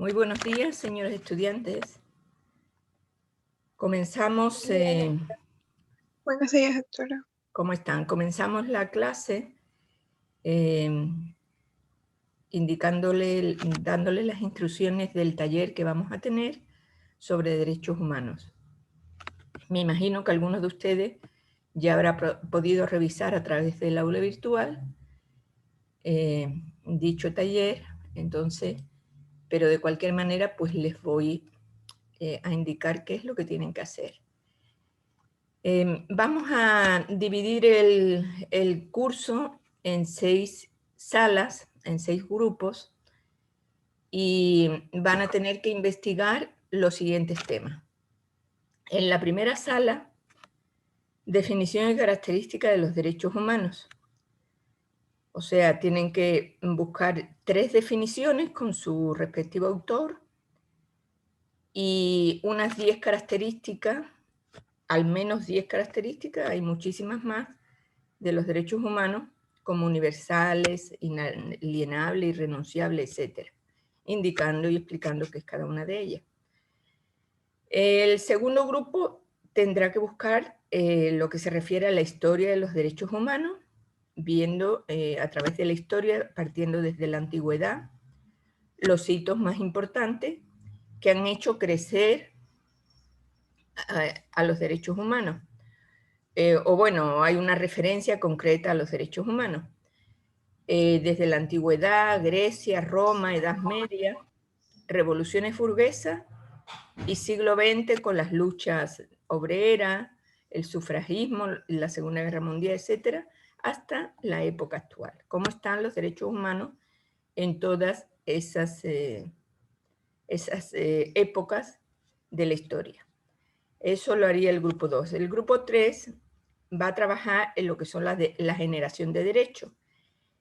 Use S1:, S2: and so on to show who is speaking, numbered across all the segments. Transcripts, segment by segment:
S1: Muy buenos días, señores estudiantes. Comenzamos,
S2: Buenos días, doctora.
S1: ¿cómo están? Comenzamos la clase dándole las instrucciones del taller que vamos a tener sobre derechos humanos. Me imagino que algunos de ustedes ya habrá podido revisar a través del aula virtual dicho taller, entonces, pero de cualquier manera, pues les voy a indicar qué es lo que tienen que hacer. Vamos a dividir el curso en 6 salas, en 6 grupos, y van a tener que investigar los siguientes temas. En la primera sala, definición y características de los derechos humanos. O sea, tienen que buscar 3 definiciones con su respectivo autor y unas 10 características, al menos 10 características, hay muchísimas más, de los derechos humanos como universales, inalienables, irrenunciables, etc., indicando y explicando qué es cada una de ellas. El segundo grupo tendrá que buscar lo que se refiere a la historia de los derechos humanos, viendo a través de la historia, partiendo desde la antigüedad, los hitos más importantes que han hecho crecer a los derechos humanos. O bueno, hay una referencia concreta a los derechos humanos. Desde la antigüedad, Grecia, Roma, Edad Media, revoluciones burguesas y siglo XX con las luchas obreras, el sufragismo, la Segunda Guerra Mundial, etcétera, hasta la época actual. ¿Cómo están los derechos humanos en todas esas épocas de la historia? Eso lo haría el grupo 2. El grupo 3 va a trabajar en lo que son la generación de derechos,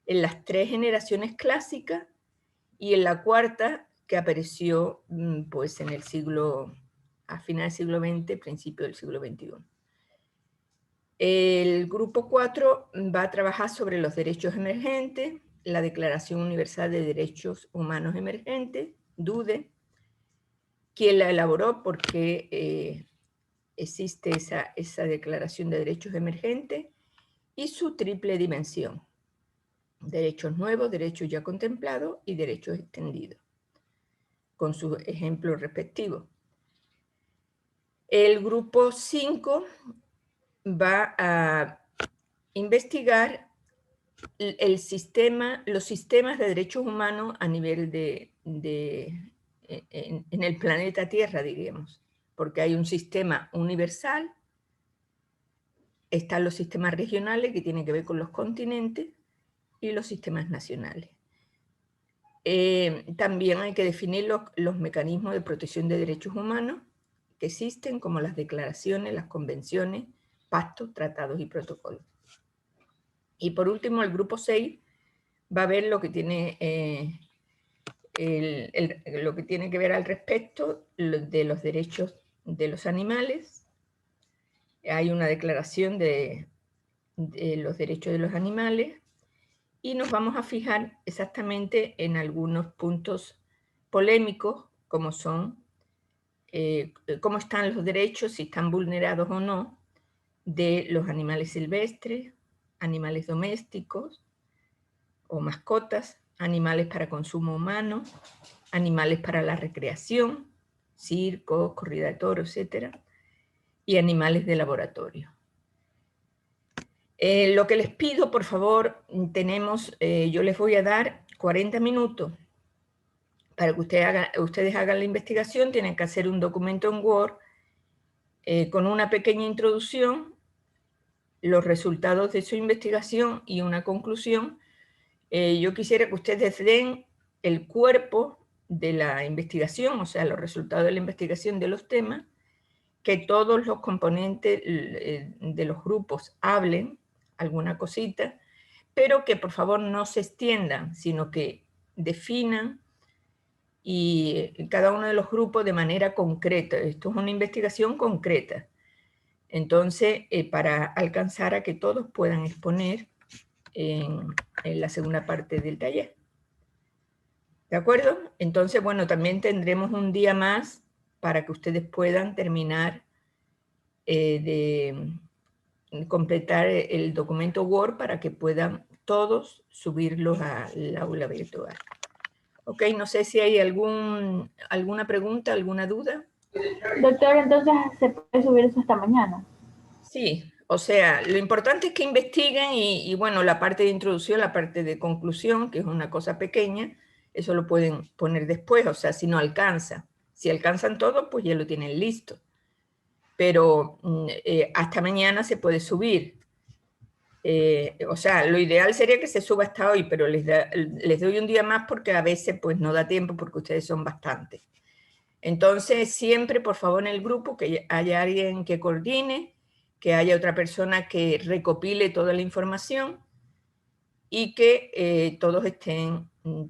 S1: en las 3 generaciones clásicas y en la cuarta que apareció pues en el siglo, a final del siglo XX, principio del siglo XXI. El grupo 4 va a trabajar sobre los derechos emergentes, la Declaración Universal de Derechos Humanos Emergentes, DUDE, quién la elaboró, porque existe esa Declaración de Derechos Emergentes, y su triple dimensión: derechos nuevos, derechos ya contemplados y derechos extendidos, con sus ejemplos respectivos. El grupo 5 va a investigar los sistemas de derechos humanos a nivel en el planeta Tierra, diríamos, porque hay un sistema universal, están los sistemas regionales que tienen que ver con los continentes y los sistemas nacionales. También hay que definir los mecanismos de protección de derechos humanos que existen, como las declaraciones, las convenciones, pactos, tratados y protocolos. Y por último, el grupo 6 va a ver lo que tiene, lo que tiene que ver al respecto de los derechos de los animales. Hay una declaración de los derechos de los animales y nos vamos a fijar exactamente en algunos puntos polémicos, como son cómo están los derechos, si están vulnerados o no, de los animales silvestres, animales domésticos o mascotas, animales para consumo humano, animales para la recreación, circos, corrida de toros, etc., y animales de laboratorio. Lo que les pido, por favor, yo les voy a dar 40 minutos para que ustedes hagan la investigación. Tienen que hacer un documento en Word con una pequeña introducción, los resultados de su investigación y una conclusión. Yo quisiera que ustedes den el cuerpo de la investigación, o sea, los resultados de la investigación de los temas, que todos los componentes de los grupos hablen alguna cosita, pero que por favor no se extiendan, sino que definan y cada uno de los grupos de manera concreta. Esto es una investigación concreta. Entonces, para alcanzar a que todos puedan exponer en la segunda parte del taller. ¿De acuerdo? Entonces, bueno, también tendremos un día más para que ustedes puedan terminar de completar el documento Word para que puedan todos subirlos al aula virtual. Ok, no sé si hay alguna pregunta, alguna duda.
S3: Doctor, entonces se puede subir eso hasta mañana.
S1: Sí, o sea, lo importante es que investiguen y bueno, la parte de introducción, la parte de conclusión, que es una cosa pequeña, eso lo pueden poner después, o sea, si no alcanza. Si alcanzan todo, pues ya lo tienen listo. Pero hasta mañana se puede subir. O sea, lo ideal sería que se suba hasta hoy, pero les doy un día más porque a veces pues no da tiempo porque ustedes son bastantes. Entonces, siempre, por favor, en el grupo que haya alguien que coordine, que haya otra persona que recopile toda la información y que todos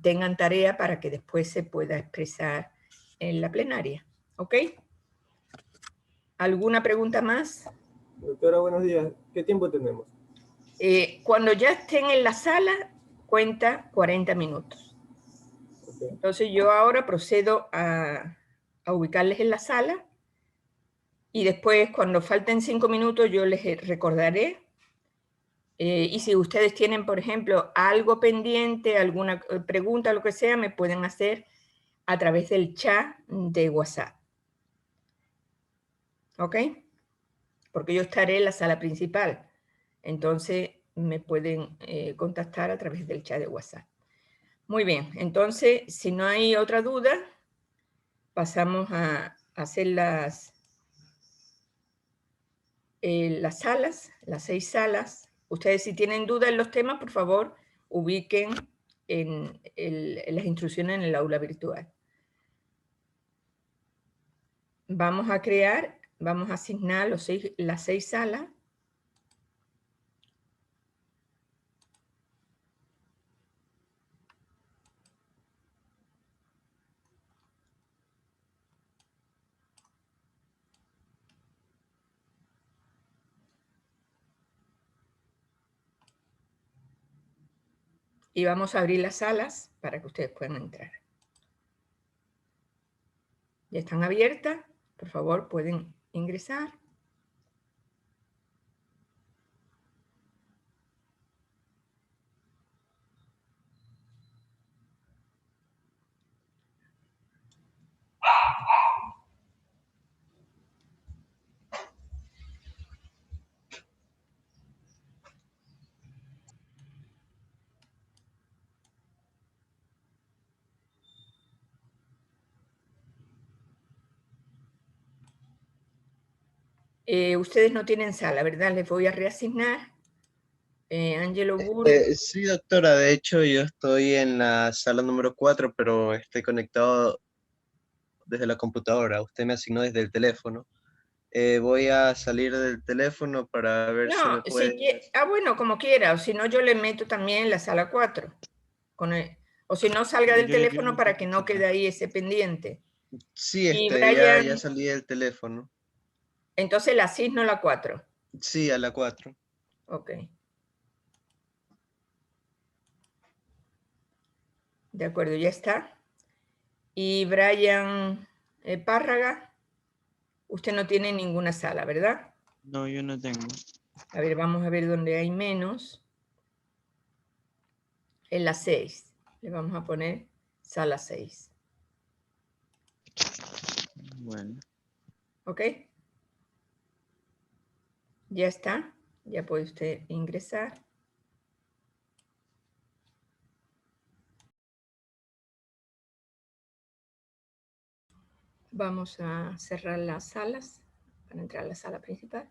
S1: tengan tarea para que después se pueda expresar en la plenaria. ¿Ok? ¿Alguna pregunta más?
S4: Doctora, buenos días. ¿Qué tiempo tenemos?
S1: Cuando ya estén en la sala, cuenta 40 minutos.
S4: Okay.
S1: Entonces yo ahora procedo a ubicarles en la sala y después cuando falten 5 minutos yo les recordaré. Y si ustedes tienen, por ejemplo, algo pendiente, alguna pregunta, lo que sea, me pueden hacer a través del chat de WhatsApp. ¿Ok? Porque yo estaré en la sala principal. Entonces me pueden contactar a través del chat de WhatsApp. Muy bien, entonces, si no hay otra duda, pasamos a hacer las salas, las 6 salas. Ustedes si tienen dudas en los temas, por favor, ubiquen en las instrucciones en el aula virtual. Vamos a asignar las 6 salas. Y vamos a abrir las salas para que ustedes puedan entrar. Ya están abiertas, por favor pueden ingresar. Ustedes no tienen sala, ¿verdad? Les voy a reasignar. Angelo Burg.
S5: Sí, doctora, de hecho yo estoy en la sala número 4, pero estoy conectado desde la computadora. Usted me asignó desde el teléfono. Voy a salir del teléfono para ver si
S1: No,
S5: me puede...
S1: bueno, como quiera, o si no yo le meto también la sala 4. O si no, salga del teléfono para que no quede ahí ese pendiente.
S5: Sí,
S1: Y
S5: ya
S1: Brian,
S5: salí del teléfono.
S1: entonces le asigno la 4.
S5: Sí, a la 4.
S1: Ok. De acuerdo, ya está. Y Brian Párraga, usted no tiene ninguna sala, ¿verdad?
S6: No, yo no tengo.
S1: A ver, vamos a ver dónde hay menos. En la 6. Le vamos a poner sala 6.
S6: Bueno.
S1: ¿Ok? Ya está. Ya puede usted ingresar. Vamos a cerrar las salas para entrar a la sala principal.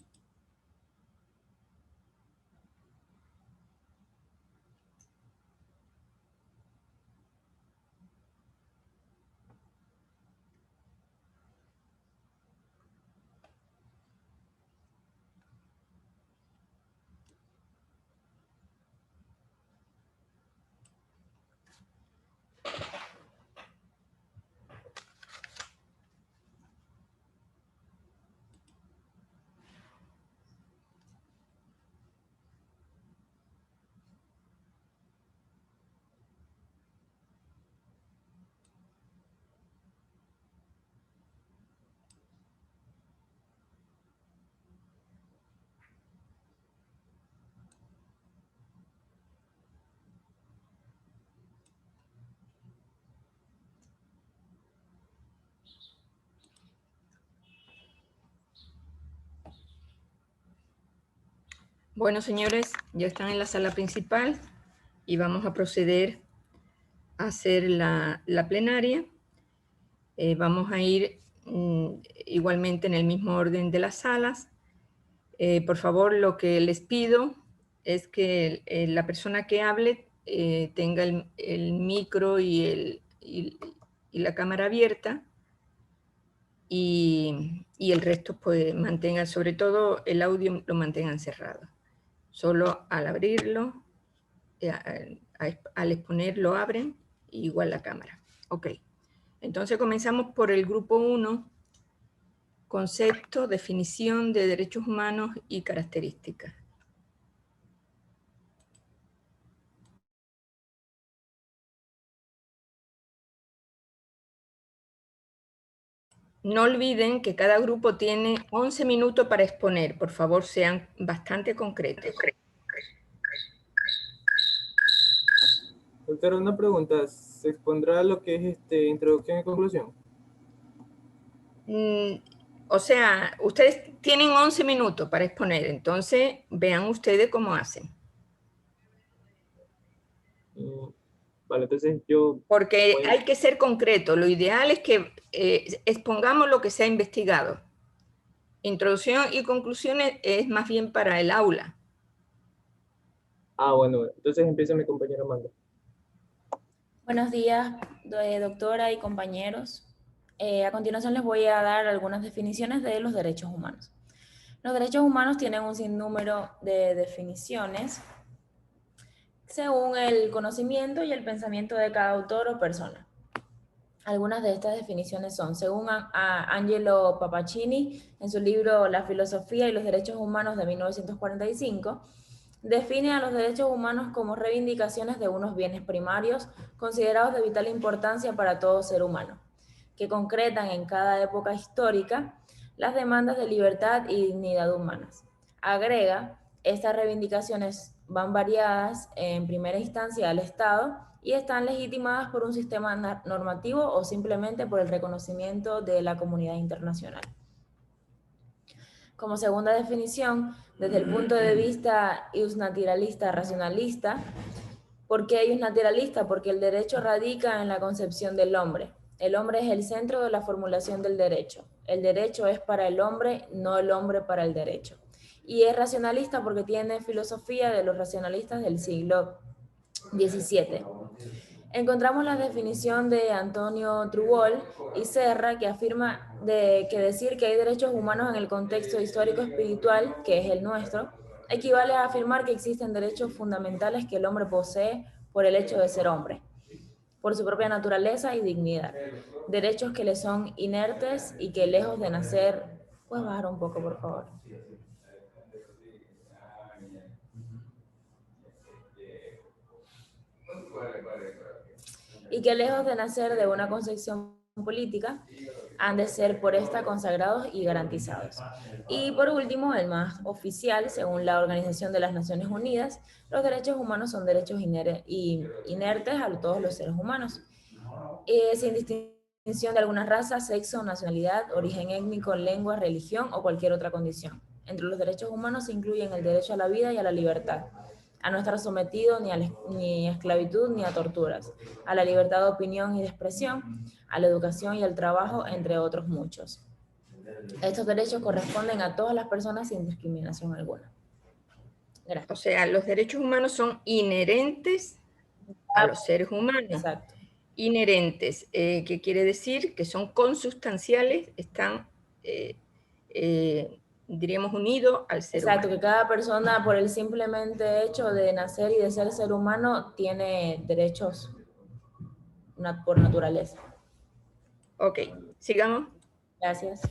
S1: Bueno, señores, ya están en la sala principal y vamos a proceder a hacer la plenaria. Vamos a ir igualmente en el mismo orden de las salas. Por favor, lo que les pido es que la persona que hable tenga el micro y la cámara abierta, y el resto pues mantengan, sobre todo el audio lo mantengan cerrado. Solo al abrirlo, al exponer lo abren, y igual la cámara. Ok, entonces comenzamos por el grupo 1, concepto, definición de derechos humanos y características. No olviden que cada grupo tiene 11 minutos para exponer. Por favor, sean bastante concretos.
S4: Doctora, una pregunta. ¿Se expondrá lo que es introducción y conclusión?
S1: O sea, ustedes tienen 11 minutos para exponer, entonces vean ustedes cómo hacen.
S4: Vale, entonces yo...
S1: Porque
S4: voy-
S1: hay que ser concreto. Lo ideal es que expongamos lo que se ha investigado. Introducción y conclusiones es más bien para el aula.
S4: Ah, bueno, entonces empieza mi compañero Amanda.
S7: Buenos días, doctora y compañeros. A continuación les voy a dar algunas definiciones de los derechos humanos. Los derechos humanos tienen un sinnúmero de definiciones según el conocimiento y el pensamiento de cada autor o persona. Algunas de estas definiciones son, según Angelo Papacini, en su libro La filosofía y los derechos humanos de 1945, define a los derechos humanos como reivindicaciones de unos bienes primarios considerados de vital importancia para todo ser humano, que concretan en cada época histórica las demandas de libertad y dignidad humanas. Agrega, estas reivindicaciones van variadas en primera instancia al Estado y están legitimadas por un sistema normativo o simplemente por el reconocimiento de la comunidad internacional. Como segunda definición, desde el punto de vista iusnaturalista racionalista, ¿por qué iusnaturalista? Porque el derecho radica en la concepción del hombre. El hombre es el centro de la formulación del derecho. El derecho es para el hombre, no el hombre para el derecho. Y es racionalista porque tiene filosofía de los racionalistas del siglo XVII. Encontramos la definición de Antonio Trubol y Serra, que afirma que decir que hay derechos humanos en el contexto histórico espiritual, que es el nuestro, equivale a afirmar que existen derechos fundamentales que el hombre posee por el hecho de ser hombre, por su propia naturaleza y dignidad. Derechos que le son inertes y que lejos de nacer... ¿Puedes bajar un poco, por favor? Y que lejos de nacer de una concepción política, han de ser por esta consagrados y garantizados. Y por último, el más oficial, según la Organización de las Naciones Unidas, los derechos humanos son derechos inertes a todos los seres humanos, sin distinción de alguna raza, sexo, nacionalidad, origen étnico, lengua, religión o cualquier otra condición. Entre los derechos humanos se incluyen el derecho a la vida y a la libertad, a no estar sometido ni a esclavitud ni a torturas, a la libertad de opinión y de expresión, a la educación y al trabajo, entre otros muchos. Estos derechos corresponden a todas las personas sin discriminación alguna. Gracias.
S1: O sea, los derechos humanos son inherentes a los seres humanos.
S7: Exacto.
S1: Inherentes, que quiere decir que son consubstanciales, están, diríamos, unidos al ser humano.
S7: Exacto, que cada persona, por el simplemente hecho de nacer y de ser humano, tiene derechos por naturaleza.
S1: Ok, sigamos.
S7: Gracias.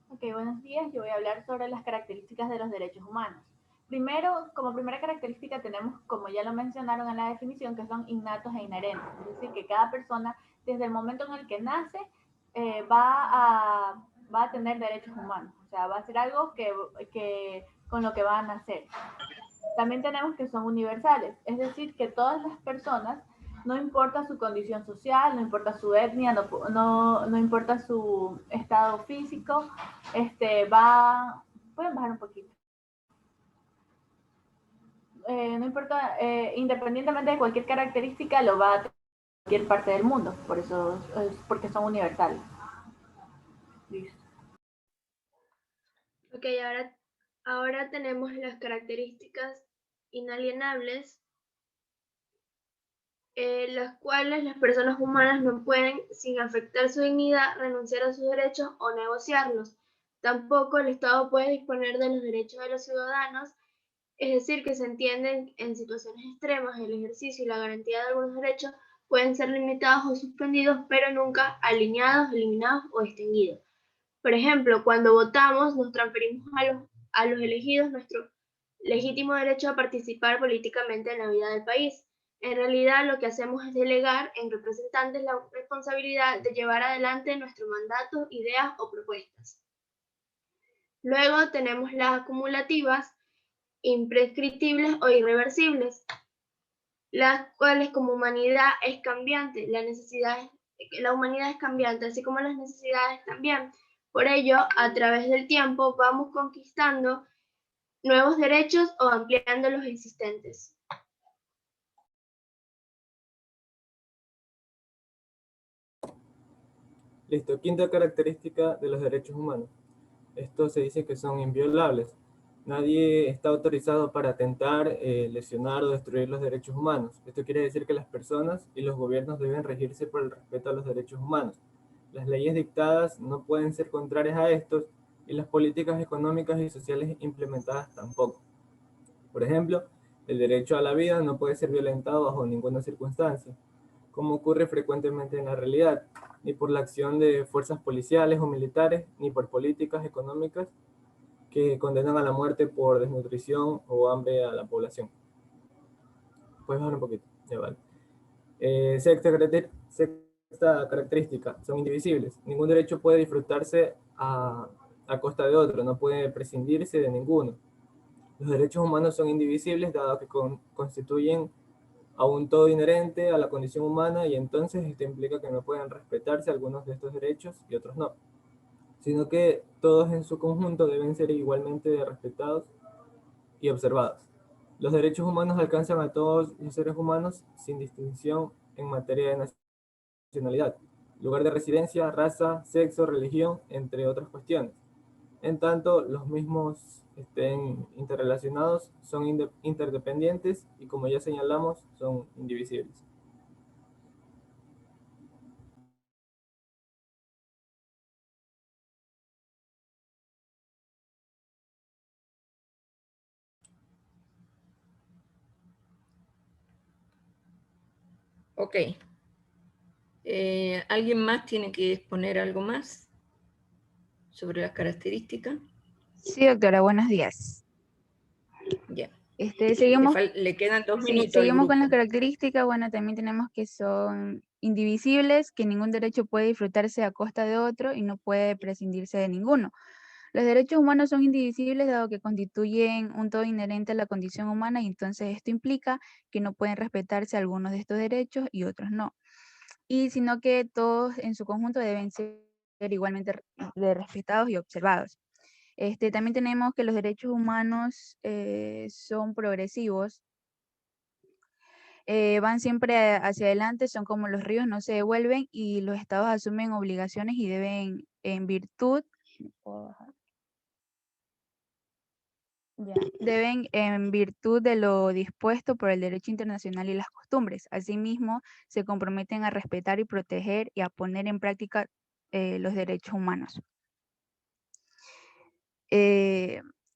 S3: Ok, buenos días. Yo voy a hablar sobre las características de los derechos humanos. Primero, como primera característica tenemos, como ya lo mencionaron en la definición, que son innatos e inherentes. Es decir, que cada persona, desde el momento en el que nace, va a tener derechos humanos. O sea, va a ser algo con lo que va a nacer. También tenemos que son universales. Es decir, que todas las personas, no importa su condición social, no importa su etnia, no importa su estado físico, pueden bajar un poquito. No importa, independientemente de cualquier característica, lo va a tener cualquier parte del mundo, por eso es porque son universales. Listo.
S8: Ok, ahora tenemos las características inalienables, las cuales las personas humanas no pueden, sin afectar su dignidad, renunciar a sus derechos o negociarlos. Tampoco el Estado puede disponer de los derechos de los ciudadanos, es decir, que se entienden en situaciones extremas el ejercicio y la garantía de algunos derechos pueden ser limitados o suspendidos, pero nunca alineados, eliminados o extinguidos. Por ejemplo, cuando votamos, nos transferimos a los elegidos nuestro legítimo derecho a participar políticamente en la vida del país. En realidad, lo que hacemos es delegar en representantes la responsabilidad de llevar adelante nuestro mandato, ideas o propuestas. Luego tenemos las acumulativas, imprescriptibles o irreversibles, las cuales como humanidad es cambiante, la humanidad es cambiante, así como las necesidades también. Por ello, a través del tiempo vamos conquistando nuevos derechos o ampliando los existentes.
S4: Listo, quinta característica de los derechos humanos. Estos se dice que son inviolables. Nadie está autorizado para atentar, lesionar o destruir los derechos humanos. Esto quiere decir que las personas y los gobiernos deben regirse por el respeto a los derechos humanos. Las leyes dictadas no pueden ser contrarias a estos y las políticas económicas y sociales implementadas tampoco. Por ejemplo, el derecho a la vida no puede ser violentado bajo ninguna circunstancia, como ocurre frecuentemente en la realidad, ni por la acción de fuerzas policiales o militares, ni por políticas económicas que condenan a la muerte por desnutrición o hambre a la población. Puedes bajar un poquito, ya vale. Sexta característica, son indivisibles. Ningún derecho puede disfrutarse a costa de otro, no puede prescindirse de ninguno. Los derechos humanos son indivisibles dado que constituyen a un todo inherente a la condición humana y entonces esto implica que no pueden respetarse algunos de estos derechos y otros no, sino que todos en su conjunto deben ser igualmente respetados y observados. Los derechos humanos alcanzan a todos los seres humanos sin distinción en materia de nacionalidad, lugar de residencia, raza, sexo, religión, entre otras cuestiones. En tanto, los mismos estén interrelacionados, son interdependientes y como ya señalamos, son indivisibles.
S1: Ok. ¿Alguien más tiene que exponer algo más sobre las características?
S9: Sí, doctora, buenos días.
S1: Ya.
S9: Seguimos,
S1: Le quedan 2
S9: sí,
S1: minutos al
S9: seguimos con las
S1: grupo.
S9: características. Bueno, también tenemos que son indivisibles, que ningún derecho puede disfrutarse a costa de otro y no puede prescindirse de ninguno. Los derechos humanos son indivisibles dado que constituyen un todo inherente a la condición humana y entonces esto implica que no pueden respetarse algunos de estos derechos y otros no. Y sino que todos en su conjunto deben ser igualmente respetados y observados. También tenemos que los derechos humanos son progresivos, van siempre hacia adelante, son como los ríos, no se devuelven y los estados asumen obligaciones y deben en virtud, deben en virtud de lo dispuesto por el derecho internacional y las costumbres. Asimismo, se comprometen a respetar y proteger y a poner en práctica los derechos humanos.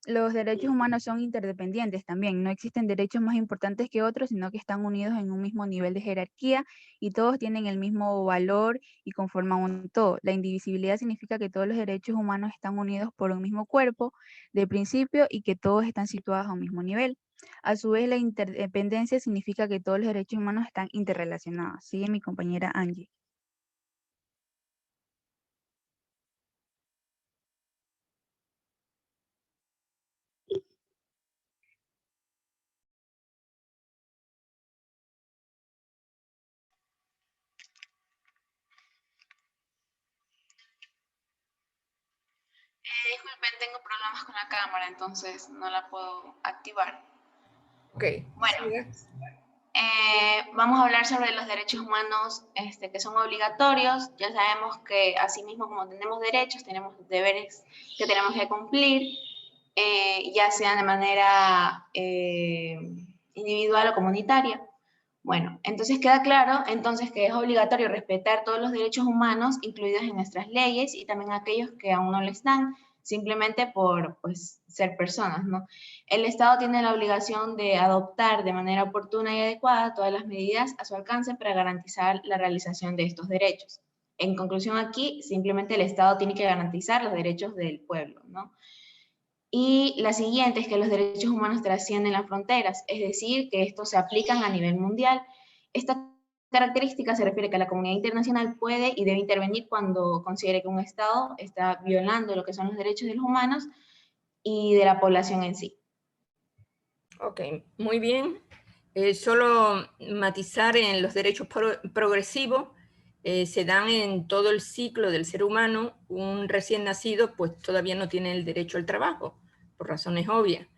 S9: Los derechos humanos son interdependientes también, no existen derechos más importantes que otros, sino que están unidos en un mismo nivel de jerarquía y todos tienen el mismo valor y conforman un todo. La indivisibilidad significa que todos los derechos humanos están unidos por un mismo cuerpo de principio y que todos están situados a un mismo nivel. A su vez, la interdependencia significa que todos los derechos humanos están interrelacionados. Sigue mi compañera Angie.
S10: disculpen, tengo problemas con la cámara, entonces no la puedo activar.
S1: Ok.
S10: Bueno, vamos a hablar sobre los derechos humanos que son obligatorios. Ya sabemos que asimismo como tenemos derechos, tenemos deberes que tenemos que cumplir, ya sean de manera individual o comunitaria. Bueno, entonces queda claro entonces que es obligatorio respetar todos los derechos humanos incluidos en nuestras leyes y también aquellos que aún no lo están, simplemente por pues, ser personas, ¿no? El Estado tiene la obligación de adoptar de manera oportuna y adecuada todas las medidas a su alcance para garantizar la realización de estos derechos. En conclusión aquí, simplemente el Estado tiene que garantizar los derechos del pueblo, ¿no? Y la siguiente es que los derechos humanos trascienden las fronteras, es decir, que estos se aplican a nivel mundial. Esta característica se refiere a que la comunidad internacional puede y debe intervenir cuando considere que un Estado está violando lo que son los derechos de los humanos y de la población en sí.
S1: Ok, muy bien. Solo matizar en los derechos progresivos, se dan en todo el ciclo del ser humano. Un recién nacido pues todavía no tiene el derecho al trabajo, por razones obvias.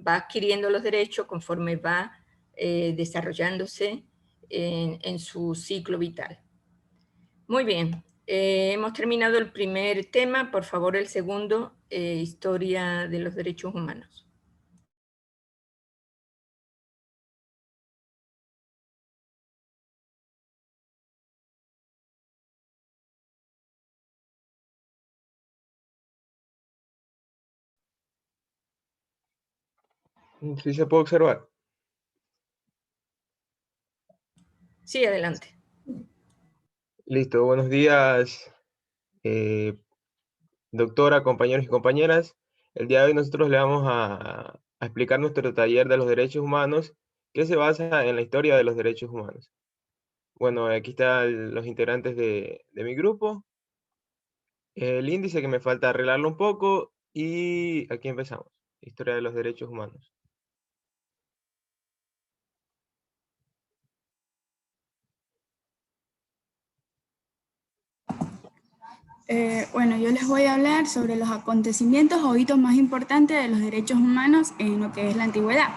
S1: Va adquiriendo los derechos conforme va desarrollándose en su ciclo vital. Muy bien, hemos terminado el primer tema. Por favor, el segundo, historia de los derechos humanos.
S11: ¿Sí se puede observar?
S1: Sí, adelante.
S11: Listo, buenos días, doctora, compañeros y compañeras. El día de hoy nosotros le vamos a explicar nuestro taller de los derechos humanos, que se basa en la historia de los derechos humanos. Bueno, aquí están los integrantes de mi grupo. El índice que me falta arreglarlo un poco y aquí empezamos. Historia de los derechos humanos.
S12: Bueno, yo les voy a hablar sobre los acontecimientos o hitos más importantes de los derechos humanos en lo que es la antigüedad.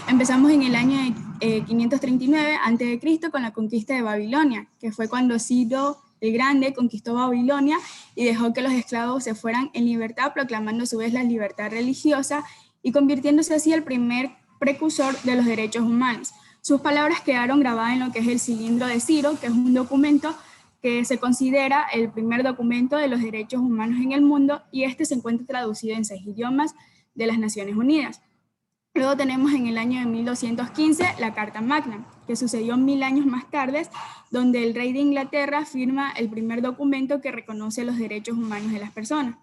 S12: Empezamos en el año 539 a.C. con la conquista de Babilonia, que fue cuando Ciro el Grande conquistó Babilonia y dejó que los esclavos se fueran en libertad, proclamando a su vez la libertad religiosa y convirtiéndose así el primer precursor de los derechos humanos. Sus palabras quedaron grabadas en lo que es el Cilindro de Ciro, que es un documento que se considera el primer documento de los derechos humanos en el mundo, y este se encuentra traducido en 6 idiomas de las Naciones Unidas. Luego tenemos en el año de 1215 la Carta Magna, que sucedió 1000 años más tarde, donde el rey de Inglaterra firma el primer documento que reconoce los derechos humanos de las personas.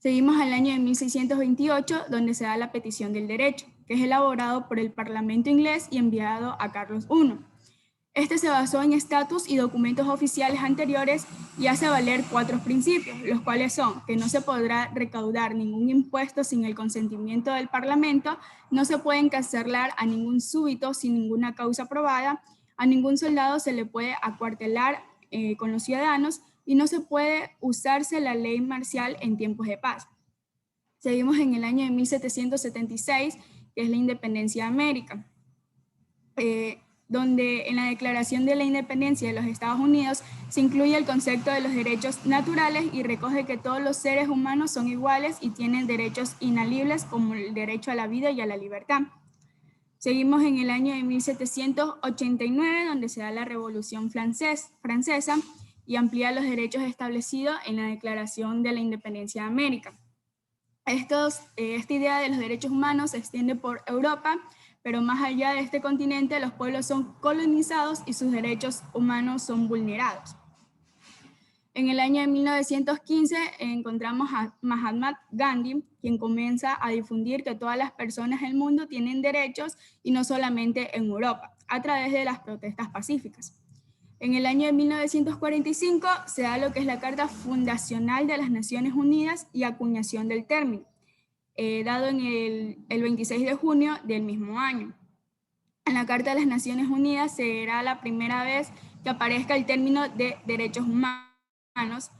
S12: Seguimos al año de 1628, donde se da la Petición del Derecho, que es elaborado por el Parlamento inglés y enviado a Carlos I. Este se basó en estatus y documentos oficiales anteriores y hace valer 4 principios, los cuales son que no se podrá recaudar ningún impuesto sin el consentimiento del Parlamento, no se puede encarcelar a ningún súbdito sin ninguna causa probada, a ningún soldado se le puede acuartelar con los ciudadanos y no se puede usarse la ley marcial en tiempos de paz. Seguimos en el año de 1776, que es la independencia de América. Donde en la Declaración de la Independencia de los Estados Unidos se incluye el concepto de los derechos naturales y recoge que todos los seres humanos son iguales y tienen derechos inalienables como el derecho a la vida y a la libertad. Seguimos en el año de 1789, donde se da la Revolución Francesa y amplía los derechos establecidos en la Declaración de la Independencia de América. Esta idea de los derechos humanos se extiende por Europa, pero más allá de este continente los pueblos son colonizados y sus derechos humanos son vulnerados. En el año de 1915 encontramos a Mahatma Gandhi, quien comienza a difundir que todas las personas del mundo tienen derechos y no solamente en Europa, a través de las protestas pacíficas. En el año de 1945 se da lo que es la Carta Fundacional de las Naciones Unidas y acuñación del término, dado en el 26 de junio del mismo año. En la Carta de las Naciones Unidas será la primera vez que aparezca el término de derechos humanos,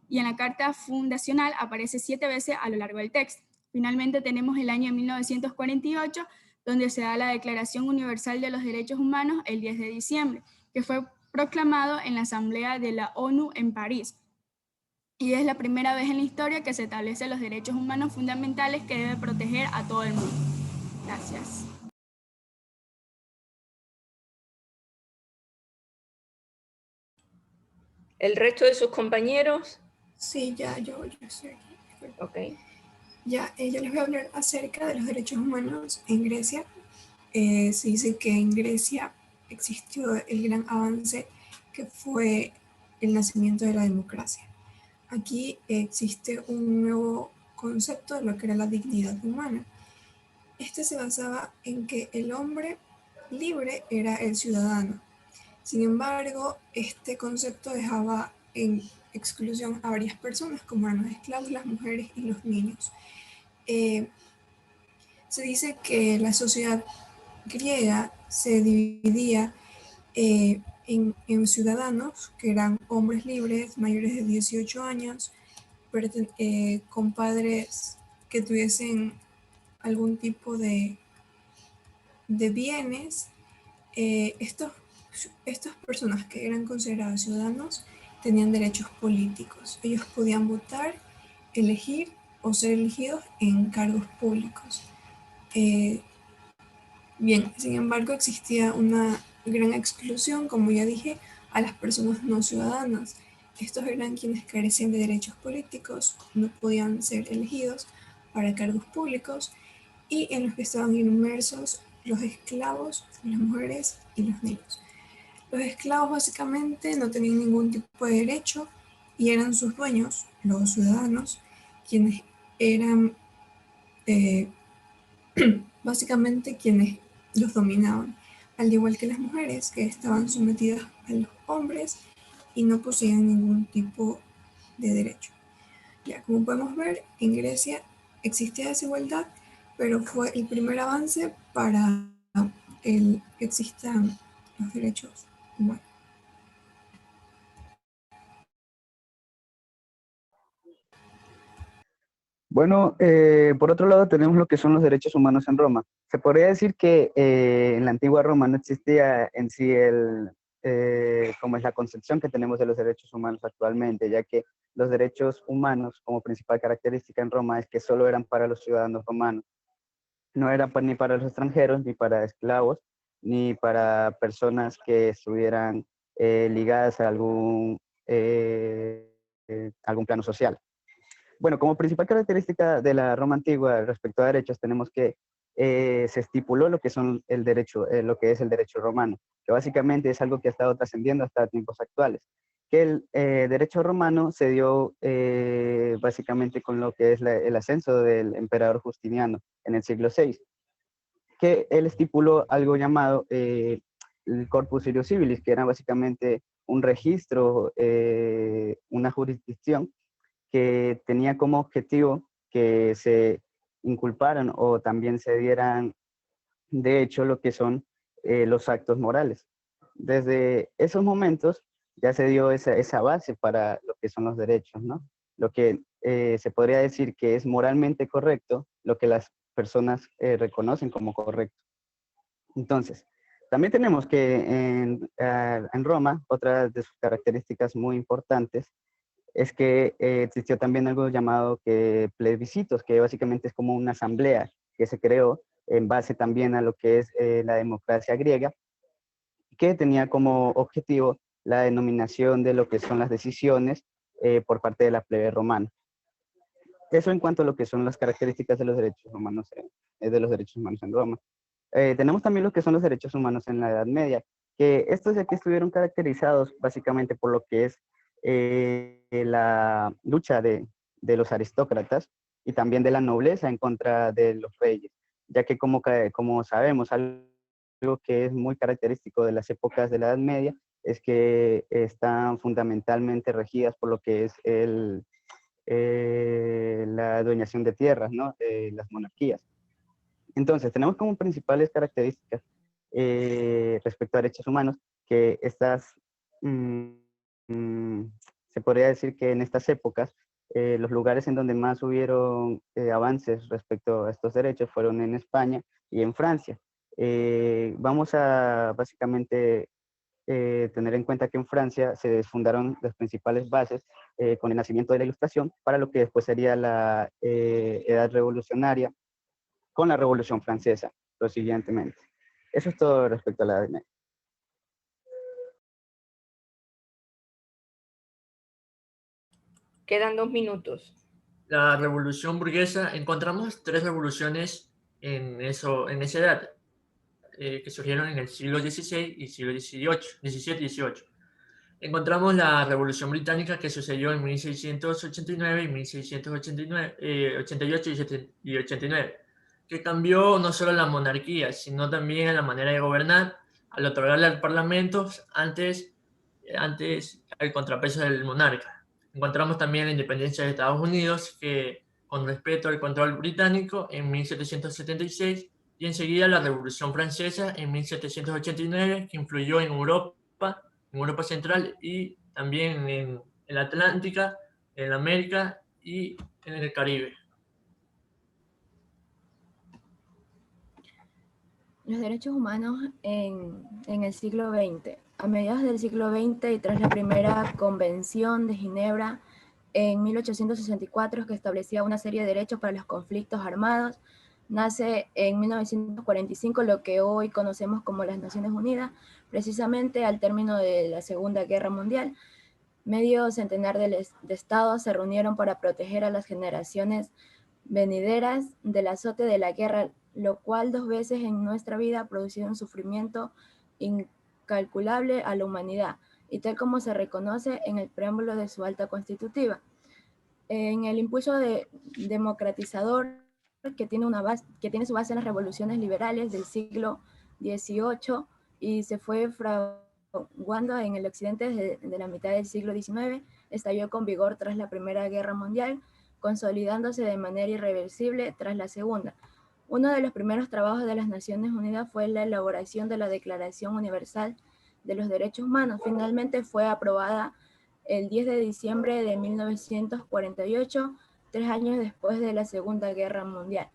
S12: y en la Carta Fundacional aparece 7 veces a lo largo del texto. Finalmente tenemos el año 1948, donde se da la Declaración Universal de los Derechos Humanos el 10 de diciembre, que fue proclamado en la Asamblea de la ONU en París. Y es la primera vez en la historia que se establecen los derechos humanos fundamentales que debe proteger a todo el mundo. Gracias.
S1: ¿El resto de sus compañeros?
S2: Sí, ya, yo estoy aquí.
S1: Ok.
S2: Ya, yo les voy a hablar acerca de los derechos humanos en Grecia. Se dice que en Grecia existió el gran avance que fue el nacimiento de la democracia. Aquí existe un nuevo concepto de lo que era la dignidad humana. Este se basaba en que el hombre libre era el ciudadano. Sin embargo, este concepto dejaba en exclusión a varias personas, como eran los esclavos, las mujeres y los niños. Se dice que la sociedad griega se dividía en ciudadanos, que eran hombres libres, mayores de 18 años, con padres que tuviesen algún tipo de bienes. Estas personas que eran consideradas ciudadanos tenían derechos políticos. Ellos podían votar, elegir o ser elegidos en cargos públicos. Bien, sin embargo, existía una gran exclusión, como ya dije, a las personas no ciudadanas. Estos eran quienes carecían de derechos políticos, no podían ser elegidos para cargos públicos y en los que estaban inmersos los esclavos, las mujeres y los niños. Los esclavos básicamente no tenían ningún tipo de derecho y eran sus dueños, los ciudadanos, quienes eran básicamente quienes los dominaban, al igual que las mujeres que estaban sometidas a los hombres y no poseían ningún tipo de derecho. Ya, como podemos ver, en Grecia existía desigualdad, pero fue el primer avance para que existan los derechos humanos.
S13: Bueno, por otro lado tenemos lo que son los derechos humanos en Roma. Se podría decir que en la antigua Roma no existía en sí como es la concepción que tenemos de los derechos humanos actualmente, ya que los derechos humanos como principal característica en Roma es que solo eran para los ciudadanos romanos. No eran ni para los extranjeros, ni para esclavos, ni para personas que estuvieran ligadas a algún plano social. Bueno, como principal característica de la Roma antigua respecto a derechos, tenemos que se estipuló lo que son lo que es el derecho romano, que básicamente es algo que ha estado trascendiendo hasta tiempos actuales. Que el derecho romano se dio básicamente con lo que es el ascenso del emperador Justiniano en el siglo VI, que él estipuló algo llamado el Corpus Iuris Civilis, que era básicamente un registro, una jurisdicción que tenía como objetivo que se inculparan o también se dieran, de hecho, lo que son los actos morales. Desde esos momentos ya se dio esa base para lo que son los derechos, ¿no? Lo que se podría decir que es moralmente correcto, lo que las personas reconocen como correcto. Entonces, también tenemos que en Roma, otra de sus características muy importantes es que existió también algo llamado que plebiscitos, que básicamente es como una asamblea que se creó en base también a lo que es la democracia griega, que tenía como objetivo la denominación de lo que son las decisiones por parte de la plebe romana. Eso en cuanto a lo que son las características de los derechos humanos en Roma. Tenemos también lo que son los derechos humanos en la Edad Media, que estos de aquí estuvieron caracterizados básicamente por lo que es la lucha de los aristócratas y también de la nobleza en contra de los reyes, ya que como sabemos, algo que es muy característico de las épocas de la Edad Media es que están fundamentalmente regidas por lo que es la adueñación de tierras, ¿no? Las monarquías. Entonces, tenemos como principales características respecto a derechos humanos que estas se se podría decir que en estas épocas los lugares en donde más hubieron avances respecto a estos derechos fueron en España y en Francia. Vamos a básicamente tener en cuenta que en Francia se fundaron las principales bases con el nacimiento de la Ilustración para lo que después sería la Edad Revolucionaria con la Revolución Francesa, prosiguientemente. Eso es todo respecto a la Edad Media.
S1: Quedan 2 minutos.
S14: La revolución burguesa, encontramos 3 revoluciones en esa edad, que surgieron en el siglo XVI y siglo XVII y XVIII. Encontramos la Revolución Británica, que sucedió en 1689 y 1688 y 89, que cambió no solo la monarquía, sino también la manera de gobernar, al otorgarle al Parlamento antes el contrapeso del monarca. Encontramos también la independencia de Estados Unidos, que con respecto al control británico en 1776, y enseguida la Revolución Francesa en 1789, que influyó en Europa Central y también en la Atlántica, en América y en el Caribe.
S7: Los derechos humanos en el siglo XX. A mediados del siglo XX y tras la primera Convención de Ginebra en 1864, que establecía una serie de derechos para los conflictos armados, nace en 1945 lo que hoy conocemos como las Naciones Unidas, precisamente al término de la Segunda Guerra Mundial. Medio centenar de estados se reunieron para proteger a las generaciones venideras del azote de la guerra, lo cual 2 veces en nuestra vida ha producido un sufrimiento incalculable a la humanidad, y tal como se reconoce en el preámbulo de su acta constitutiva. En el impulso democratizador que tiene su base en las revoluciones liberales del siglo XVIII y se fue fraguando en el occidente desde la mitad del siglo XIX, estalló con vigor tras la Primera Guerra Mundial, consolidándose de manera irreversible tras la Segunda. Uno de los primeros trabajos de las Naciones Unidas fue la elaboración de la Declaración Universal de los Derechos Humanos. Finalmente fue aprobada el 10 de diciembre de 1948, 3 años después de la Segunda Guerra Mundial.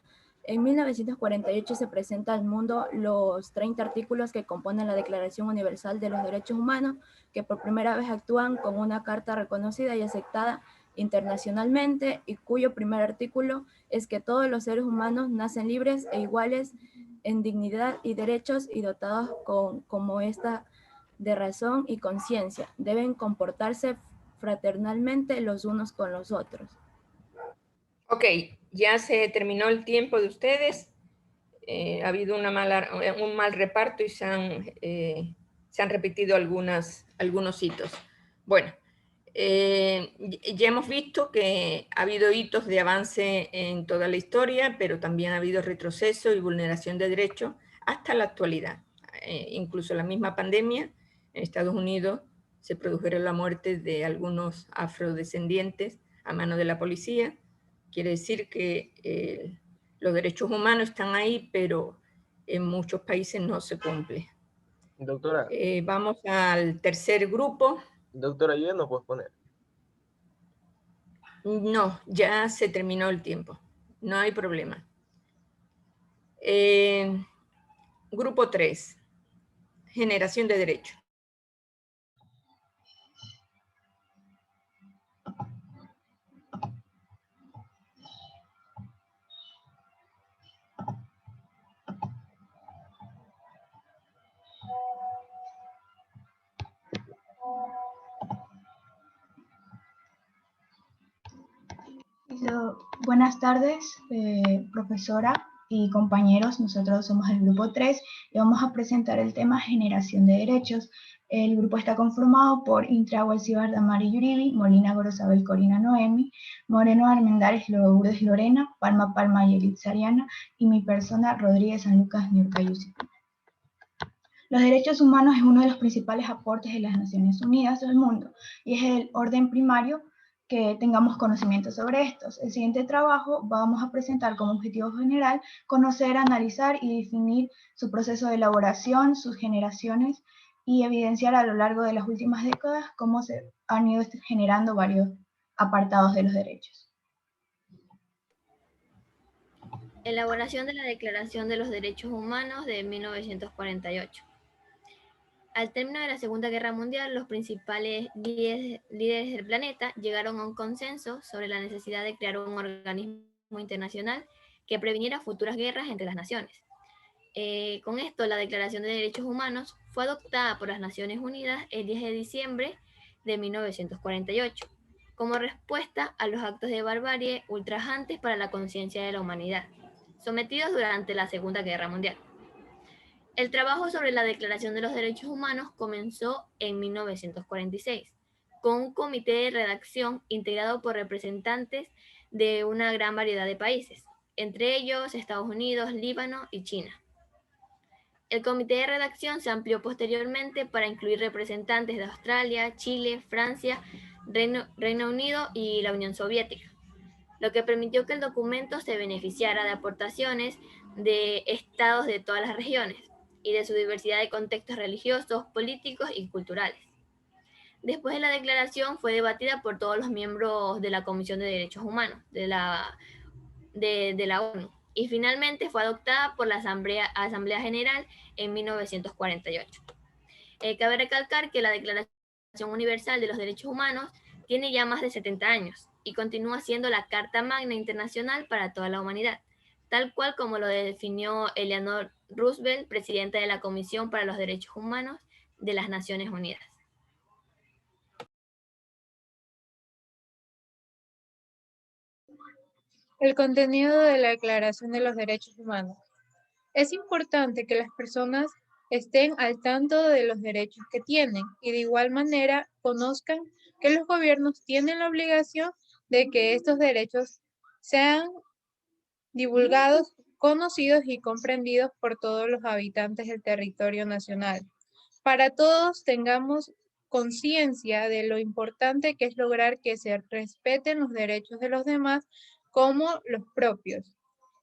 S7: En 1948 se presenta al mundo los 30 artículos que componen la Declaración Universal de los Derechos Humanos, que por primera vez actúan como una carta reconocida y aceptada internacionalmente, y cuyo primer artículo es que todos los seres humanos nacen libres e iguales en dignidad y derechos y dotados como esta de razón y conciencia. Deben comportarse fraternalmente los unos con los otros.
S1: Ok, ya se terminó el tiempo de ustedes. Ha habido un mal reparto y se han repetido algunos hitos. Bueno, ya hemos visto que ha habido hitos de avance en toda la historia, pero también ha habido retroceso y vulneración de derechos hasta la actualidad. Incluso la misma pandemia en Estados Unidos se produjeron la muerte de algunos afrodescendientes a mano de la policía. Quiere decir que los derechos humanos están ahí, pero en muchos países no se cumple.
S11: Doctora.
S1: Vamos al tercer grupo.
S11: Doctora, ¿yo ya no puedo poner?
S1: No, ya se terminó el tiempo. No hay problema. Grupo 3. Generación de derechos.
S15: Buenas tardes, profesora y compañeros. Nosotros somos el grupo 3 y vamos a presentar el tema generación de derechos. El grupo está conformado por Intra Walcibar Damari Yuribi, Molina Gorosabel Corina Noemi, Moreno Armendáriz Lourdes Lorena, Palma Palma Yelitza Ariana y mi persona Rodríguez San Lucas Niurka Yusipina. Los derechos humanos es uno de los principales aportes de las Naciones Unidas del mundo y es el orden primario que tengamos conocimiento sobre estos. El siguiente trabajo vamos a presentar como objetivo general conocer, analizar y definir su proceso de elaboración, sus generaciones y evidenciar a lo largo de las últimas décadas cómo se han ido generando varios apartados de los derechos.
S16: Elaboración de la Declaración de los Derechos Humanos de 1948. Al término de la Segunda Guerra Mundial, los principales líderes del planeta llegaron a un consenso sobre la necesidad de crear un organismo internacional que previniera futuras guerras entre las naciones. Con esto, la Declaración de Derechos Humanos fue adoptada por las Naciones Unidas el 10 de diciembre de 1948, como respuesta a los actos de barbarie ultrajantes para la conciencia de la humanidad, sometidos durante la Segunda Guerra Mundial. El trabajo sobre la Declaración de los Derechos Humanos comenzó en 1946, con un comité de redacción integrado por representantes de una gran variedad de países, entre ellos Estados Unidos, Líbano y China. El comité de redacción se amplió posteriormente para incluir representantes de Australia, Chile, Francia, Reino Unido y la Unión Soviética, lo que permitió que el documento se beneficiara de aportaciones de estados de todas las regiones y de su diversidad de contextos religiosos, políticos y culturales. Después de la declaración fue debatida por todos los miembros de la Comisión de Derechos Humanos de la ONU y finalmente fue adoptada por la Asamblea General en 1948. Cabe recalcar que la Declaración Universal de los Derechos Humanos tiene ya más de 70 años y continúa siendo la Carta Magna Internacional para toda la humanidad, tal cual como lo definió Eleanor Roosevelt, presidenta de la Comisión para los Derechos Humanos de las Naciones Unidas.
S17: El contenido de la Declaración de los Derechos Humanos. Es importante que las personas estén al tanto de los derechos que tienen y de igual manera conozcan que los gobiernos tienen la obligación de que estos derechos sean divulgados, conocidos y comprendidos por todos los habitantes del territorio nacional. Para todos tengamos conciencia de lo importante que es lograr que se respeten los derechos de los demás como los propios.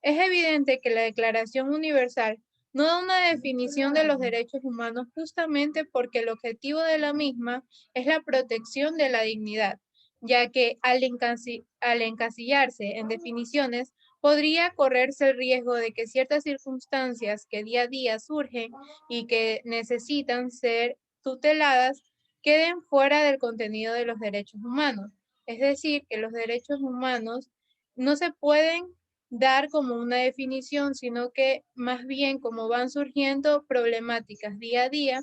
S17: Es evidente que la Declaración Universal no da una definición de los derechos humanos justamente porque el objetivo de la misma es la protección de la dignidad, ya que al encasillarse en definiciones podría correrse el riesgo de que ciertas circunstancias que día a día surgen y que necesitan ser tuteladas queden fuera del contenido de los derechos humanos. Es decir, que los derechos humanos no se pueden dar como una definición, sino que más bien como van surgiendo problemáticas día a día,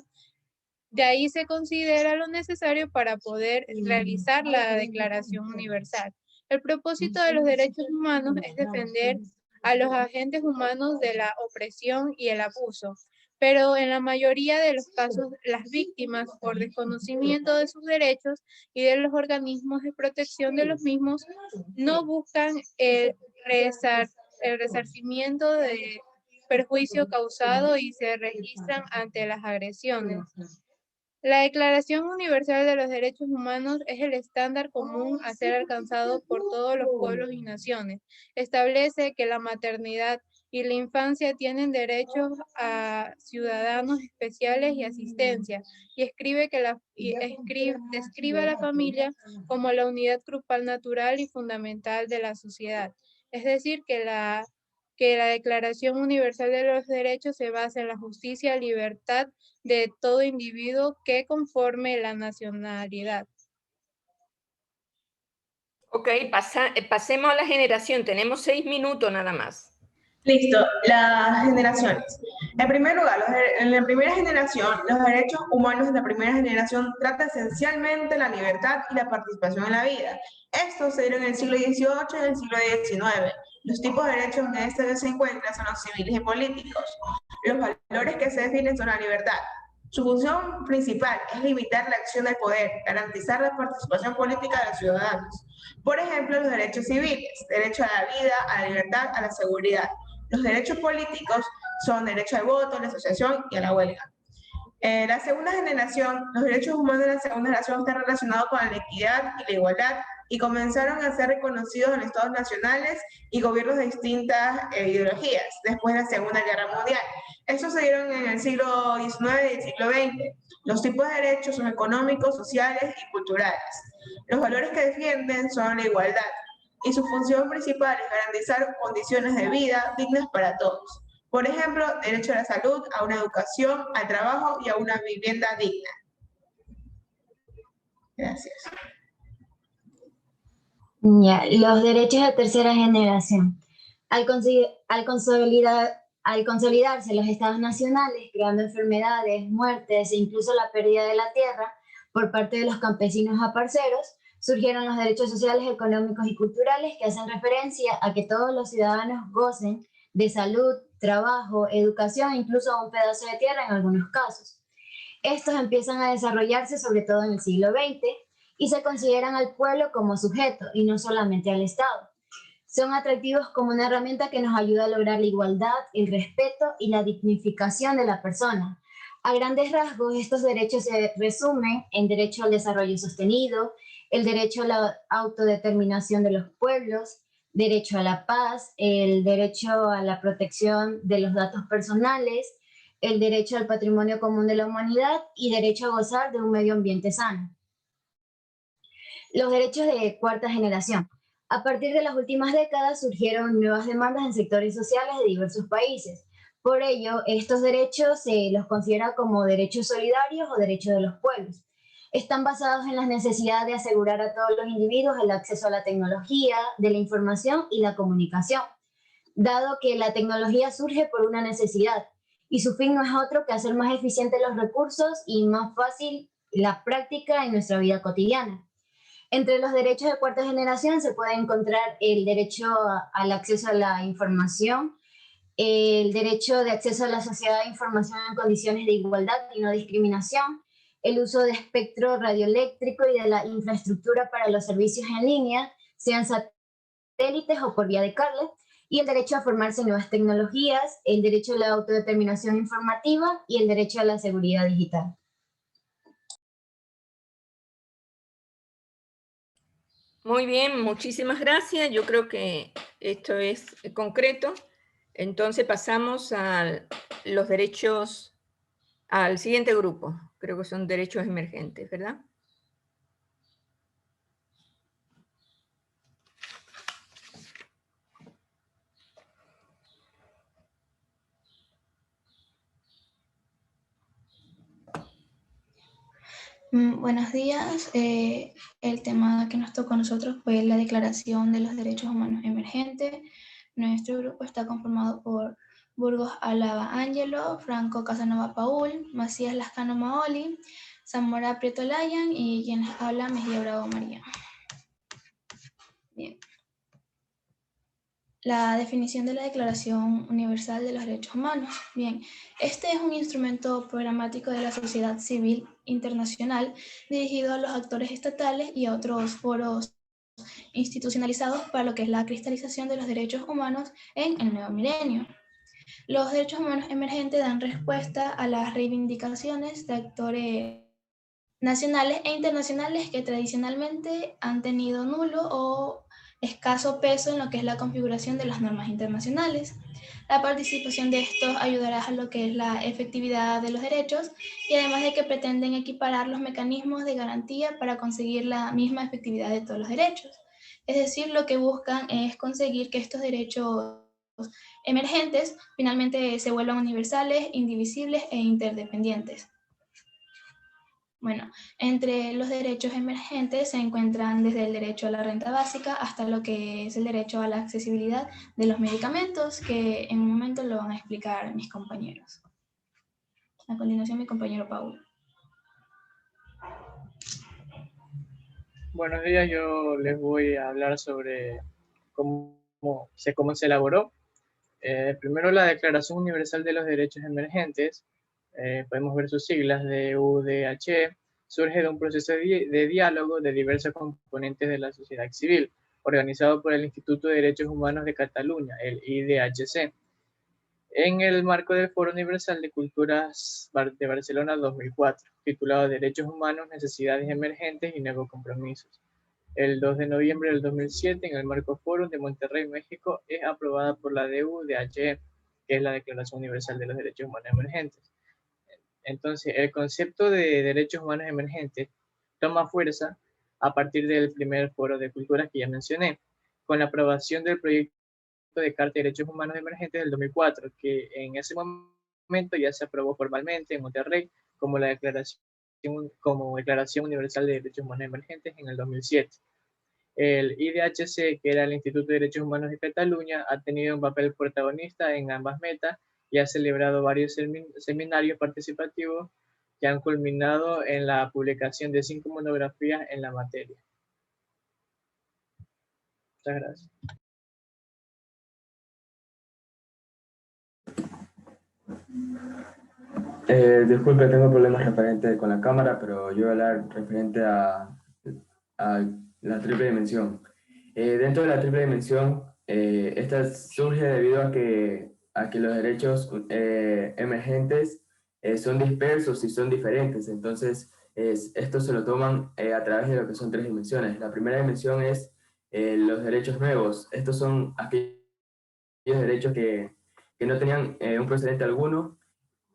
S17: de ahí se considera lo necesario para poder realizar la Declaración Universal. El propósito de los derechos humanos es defender a los agentes humanos de la opresión y el abuso, pero en la mayoría de los casos las víctimas, por desconocimiento de sus derechos y de los organismos de protección de los mismos, no buscan el resarcimiento de perjuicio causado y se registran ante las agresiones. La Declaración Universal de los Derechos Humanos es el estándar común a ser alcanzado por todos los pueblos y naciones. Establece que la maternidad y la infancia tienen derechos a ciudadanos especiales y asistencia, y describe a la familia como la unidad grupal natural y fundamental de la sociedad. Es decir, que la Declaración Universal de los Derechos se basa en la justicia y libertad de todo individuo que conforme la nacionalidad.
S1: Ok, pasemos a la generación. Tenemos 6 minutos nada más.
S18: Listo, las generaciones. En primer lugar, en la primera generación, los derechos humanos de la primera generación tratan esencialmente la libertad y la participación en la vida. Esto se dio en el siglo XVIII y en el siglo XIX. Los tipos de derechos en este se encuentran son los civiles y políticos. Los valores que se definen son la libertad. Su función principal es limitar la acción del poder, garantizar la participación política de los ciudadanos. Por ejemplo, los derechos civiles, derecho a la vida, a la libertad, a la seguridad. Los derechos políticos son derecho al voto, a la asociación y a la huelga. La segunda generación, los derechos humanos de la segunda generación están relacionados con la equidad y la igualdad y comenzaron a ser reconocidos en estados nacionales y gobiernos de distintas ideologías después de la Segunda Guerra Mundial. Estos se dieron en el siglo XIX y el siglo XX. Los tipos de derechos son económicos, sociales y culturales. Los valores que defienden son la igualdad y su función principal es garantizar condiciones de vida dignas para todos. Por ejemplo, derecho a la salud, a una educación, al trabajo y a una vivienda digna. Gracias.
S19: Ya, los derechos de tercera generación. Al consolidarse los estados nacionales, creando enfermedades, muertes e incluso la pérdida de la tierra por parte de los campesinos aparceros, surgieron los derechos sociales, económicos y culturales que hacen referencia a que todos los ciudadanos gocen de salud, trabajo, educación e incluso un pedazo de tierra en algunos casos. Estos empiezan a desarrollarse sobre todo en el siglo XX y se consideran al pueblo como sujeto y no solamente al Estado. Son atractivos como una herramienta que nos ayuda a lograr la igualdad, el respeto y la dignificación de la persona. A grandes rasgos, estos derechos se resumen en derecho al desarrollo sostenido, el derecho a la autodeterminación de los pueblos, derecho a la paz, el derecho a la protección de los datos personales, el derecho al patrimonio común de la humanidad y derecho a gozar de un medio ambiente sano. Los derechos de cuarta generación. A partir de las últimas décadas surgieron nuevas demandas en sectores sociales de diversos países. Por ello, estos derechos se los considera como derechos solidarios o derechos de los pueblos. Están basados en la necesidad de asegurar a todos los individuos el acceso a la tecnología, de la información y la comunicación, dado que la tecnología surge por una necesidad y su fin no es otro que hacer más eficientes los recursos y más fácil la práctica en nuestra vida cotidiana. Entre los derechos de cuarta generación se puede encontrar el derecho al acceso a la información, el derecho de acceso a la sociedad de información en condiciones de igualdad y no discriminación, el uso de espectro radioeléctrico y de la infraestructura para los servicios en línea, sean satélites o por vía de cable, y el derecho a formarse en nuevas tecnologías, el derecho a la autodeterminación informativa y el derecho a la seguridad digital.
S1: Muy bien, muchísimas gracias. Yo creo que esto es concreto. Entonces pasamos a los derechos, al siguiente grupo. Creo que son derechos emergentes, ¿verdad?
S15: Buenos días. El tema que nos tocó a nosotros fue la Declaración de los Derechos Humanos Emergentes. Nuestro grupo está conformado por Burgos Álava Ángelo, Franco Casanova Paul, Macías Lascano Maoli, Zamora Prieto Layan y quien les habla Mejía Bravo María. Bien. La definición de la Declaración Universal de los Derechos Humanos. Bien, este es un instrumento programático de la sociedad civil internacional dirigido a los actores estatales y a otros foros institucionalizados para lo que es la cristalización de los derechos humanos en el nuevo milenio. Los derechos humanos emergentes dan respuesta a las reivindicaciones de actores nacionales e internacionales que tradicionalmente han tenido nulo o escaso peso en lo que es la configuración de las normas internacionales. La participación de estos ayudará a lo que es la efectividad de los derechos y además de que pretenden equiparar los mecanismos de garantía para conseguir la misma efectividad de todos los derechos. Es decir, lo que buscan es conseguir que estos derechos emergentes finalmente se vuelvan universales, indivisibles e interdependientes. Bueno, entre los derechos emergentes se encuentran desde el derecho a la renta básica hasta lo que es el derecho a la accesibilidad de los medicamentos, que en un momento lo van a explicar mis compañeros. A continuación, mi compañero Paul.
S14: Buenos días, yo les voy a hablar sobre cómo se elaboró. Primero, la Declaración Universal de los Derechos Emergentes. Podemos ver sus siglas de UDH, surge de un proceso de diálogo de diversos componentes de la sociedad civil, organizado por el Instituto de Derechos Humanos de Cataluña, el IDHC, en el marco del Foro Universal de Culturas de Barcelona 2004, titulado Derechos Humanos, Necesidades Emergentes y Nuevos Compromisos.
S4: el 2 de noviembre del 2007 en el Marco Forum de Monterrey, México, es aprobada por la DU-DH, que es la Declaración Universal de los Derechos Humanos Emergentes. Entonces, el concepto de derechos humanos emergentes toma fuerza a partir del primer foro de culturas que ya mencioné, con la aprobación del proyecto de Carta de Derechos Humanos Emergentes del 2004, que en ese momento ya se aprobó formalmente en Monterrey como la Declaración Universal de Derechos Humanos Emergentes en el 2007. El IDHC, que era el Instituto de Derechos Humanos de Cataluña, ha tenido un papel protagonista en ambas metas y ha celebrado varios seminarios participativos que han culminado en la publicación de 5 monografías en la materia. Muchas gracias.
S20: Disculpe, tengo problemas referentes con la cámara, pero yo voy a hablar referente a la triple dimensión. Dentro de la triple dimensión, esta surge debido a que los derechos emergentes son dispersos y son diferentes. Entonces, esto se lo toman a través de lo que son 3 dimensiones. La primera dimensión es los derechos nuevos. Estos son aquellos derechos que no tenían un precedente alguno,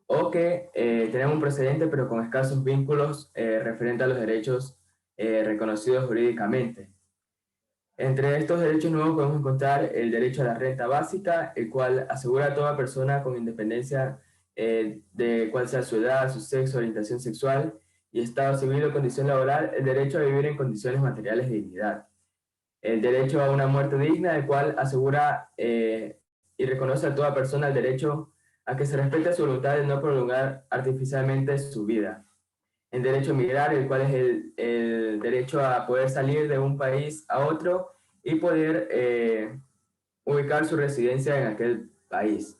S20: o que tenían un precedente pero con escasos vínculos referente a los derechos reconocidos jurídicamente. Entre estos derechos nuevos podemos encontrar el derecho a la renta básica, el cual asegura a toda persona con independencia de cuál sea su edad, su sexo, orientación sexual y estado civil o condición laboral, el derecho a vivir en condiciones materiales de dignidad. El derecho a una muerte digna, el cual asegura y reconoce a toda persona el derecho a que se respete su voluntad de no prolongar artificialmente su vida. El derecho a migrar, el cual es el derecho a poder salir de un país a otro y poder ubicar su residencia en aquel país.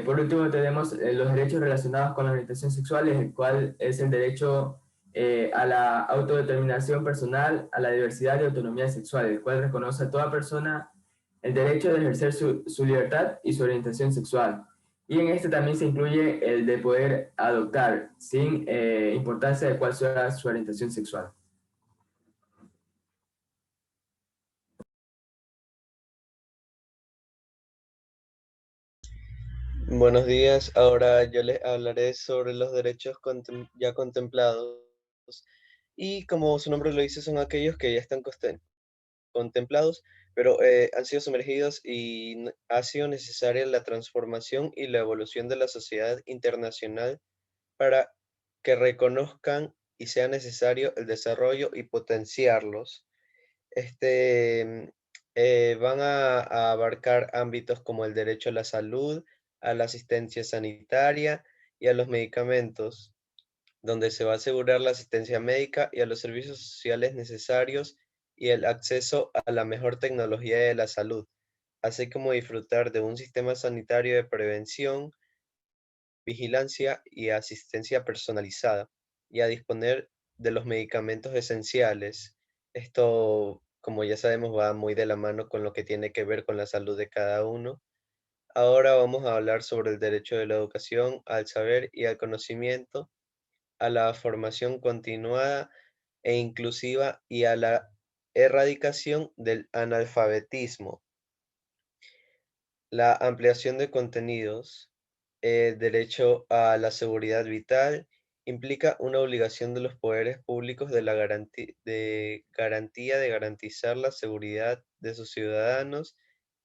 S20: Por último tenemos los derechos relacionados con la orientación sexual, el cual es el derecho a la autodeterminación personal, a la diversidad y autonomía sexual, el cual reconoce a toda persona el derecho de ejercer su libertad y su orientación sexual. Y en este también se incluye el de poder adoptar, sin importancia de cuál sea su orientación sexual.
S5: Buenos días, ahora yo les hablaré sobre los derechos ya contemplados y como su nombre lo dice son aquellos que ya están contemplados, pero han sido sumergidos y ha sido necesaria la transformación y la evolución de la sociedad internacional para que reconozcan y sea necesario el desarrollo y potenciarlos. Van a abarcar ámbitos como el derecho a la salud, a la asistencia sanitaria y a los medicamentos, donde se va a asegurar la asistencia médica y a los servicios sociales necesarios y el acceso a la mejor tecnología de la salud, así como disfrutar de un sistema sanitario de prevención, vigilancia y asistencia personalizada, y a disponer de los medicamentos esenciales. Esto, como ya sabemos, va muy de la mano con lo que tiene que ver con la salud de cada uno. Ahora vamos a hablar sobre el derecho de la educación, al saber y al conocimiento, a la formación continuada e inclusiva y a la erradicación del analfabetismo. La ampliación de contenidos, el derecho a la seguridad vital, implica una obligación de los poderes públicos de garantía de garantizar la seguridad de sus ciudadanos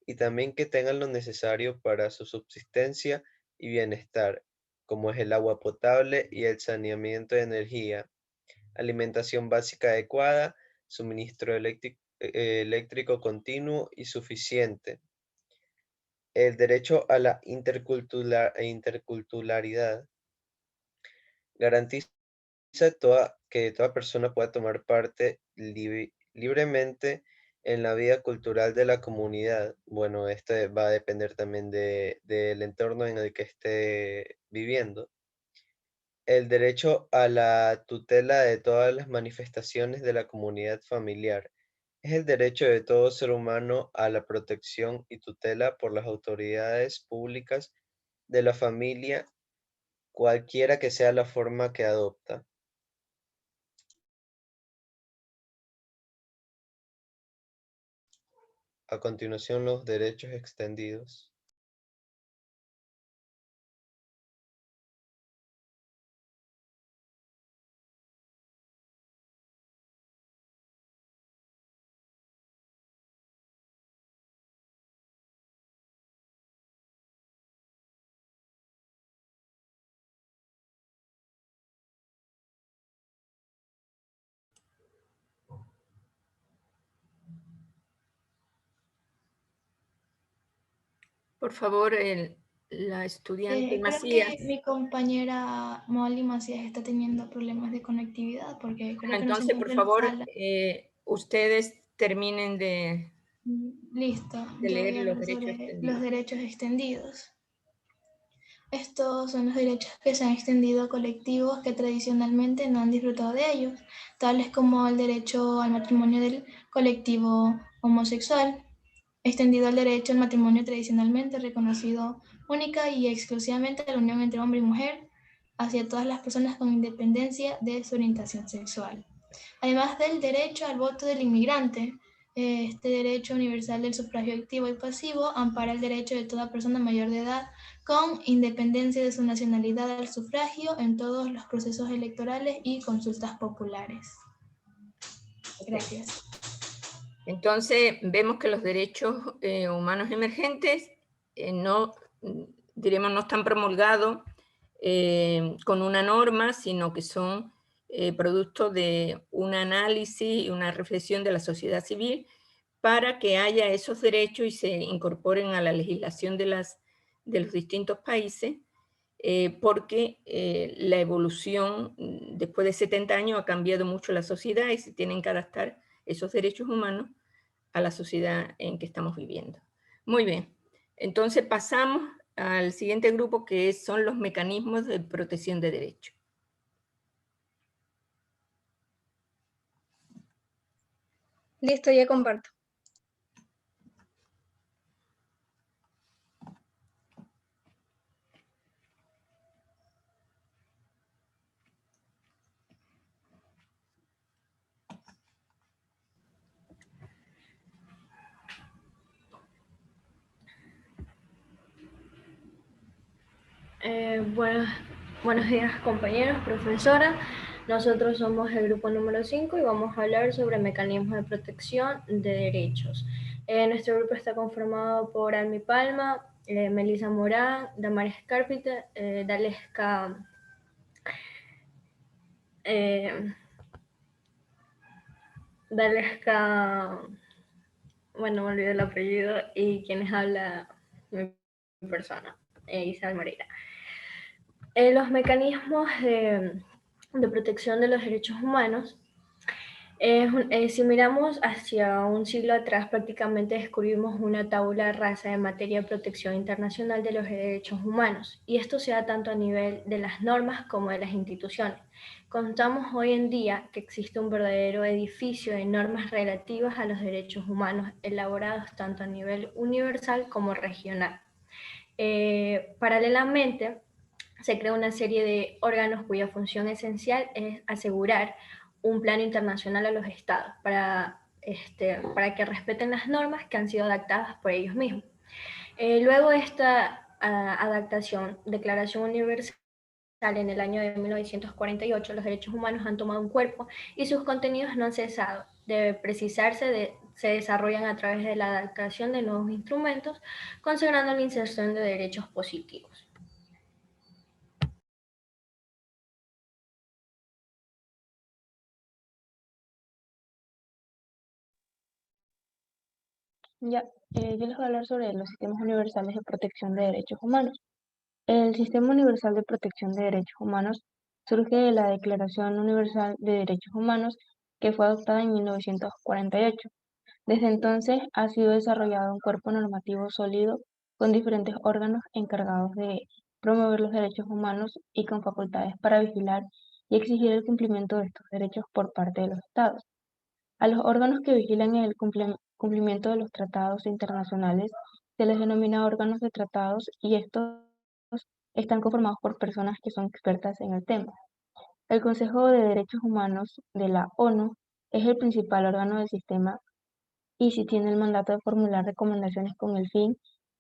S5: y también que tengan lo necesario para su subsistencia y bienestar, como es el agua potable y el saneamiento de energía, alimentación básica adecuada, suministro eléctrico continuo y suficiente. El derecho a la interculturalidad garantiza que toda persona pueda tomar parte libremente en la vida cultural de la comunidad. Bueno, esto va a depender también del entorno en el que esté viviendo. El derecho a la tutela de todas las manifestaciones de la comunidad familiar. Es el derecho de todo ser humano a la protección y tutela por las autoridades públicas de la familia, cualquiera que sea la forma que adopta. A continuación, los derechos extendidos.
S1: Por favor, la estudiante
S12: Creo
S1: Macías.
S12: que mi compañera Molly Macías está teniendo problemas de conectividad porque creo que no se
S1: Entonces, por
S12: encuentra en la
S1: favor,
S12: sala.
S1: ustedes terminen de
S12: Listo,
S1: de
S12: yo
S1: leer
S12: voy a
S1: los
S12: hablar
S1: derechos
S12: sobre
S1: extendidos.
S12: los derechos extendidos. Estos son los derechos que se han extendido a colectivos que tradicionalmente no han disfrutado de ellos, tales como el derecho al matrimonio del colectivo homosexual, extendido al derecho al matrimonio tradicionalmente reconocido única y exclusivamente a la unión entre hombre y mujer, hacia todas las personas con independencia de su orientación sexual. Además del derecho al voto del inmigrante, este derecho universal del sufragio activo y pasivo ampara el derecho de toda persona mayor de edad con independencia de su nacionalidad al sufragio en todos los procesos electorales y consultas populares. Gracias.
S1: Entonces, vemos que los derechos humanos emergentes no están promulgados con una norma, sino que son producto de un análisis y una reflexión de la sociedad civil para que haya esos derechos y se incorporen a la legislación de los distintos países, porque la evolución después de 70 años ha cambiado mucho la sociedad y se tienen que adaptar esos derechos humanos a la sociedad en que estamos viviendo. Muy bien, entonces pasamos al siguiente grupo, que son los mecanismos de protección de derechos.
S21: Listo, ya comparto.
S16: Buenos días, compañeros, profesora. Nosotros somos el grupo número 5 y vamos a hablar sobre mecanismos de protección de derechos. Nuestro grupo está conformado por Almi Palma, Melissa Morán, Damaris Carpita, Dalesca bueno, me olvidé el apellido, y quienes habla mi persona, Isabel Moreira. Los mecanismos de protección de los derechos humanos, si miramos hacia un siglo atrás, prácticamente descubrimos una tabula rasa de materia de protección internacional de los derechos humanos, y esto se da tanto a nivel de las normas como de las instituciones. Contamos hoy en día que existe un verdadero edificio de normas relativas a los derechos humanos, elaborados tanto a nivel universal como regional. Paralelamente, se crea una serie de órganos cuya función esencial es asegurar un plano internacional a los estados para que respeten las normas que han sido adaptadas por ellos mismos. Luego de esta adaptación, Declaración Universal en el año de 1948, los derechos humanos han tomado un cuerpo y sus contenidos no han cesado de precisarse, se desarrollan a través de la adaptación de nuevos instrumentos, consagrando la inserción de derechos positivos.
S22: Ya, yo les voy a hablar sobre los sistemas universales de protección de derechos humanos. El Sistema Universal de Protección de Derechos Humanos surge de la Declaración Universal de Derechos Humanos, que fue adoptada en 1948. Desde entonces ha sido desarrollado un cuerpo normativo sólido con diferentes órganos encargados de promover los derechos humanos y con facultades para vigilar y exigir el cumplimiento de estos derechos por parte de los estados. A los órganos que vigilan el cumplimiento de los tratados internacionales se les denomina órganos de tratados, y estos están conformados por personas que son expertas en el tema. El Consejo de Derechos Humanos de la ONU es el principal órgano del sistema y si tiene el mandato de formular recomendaciones con el fin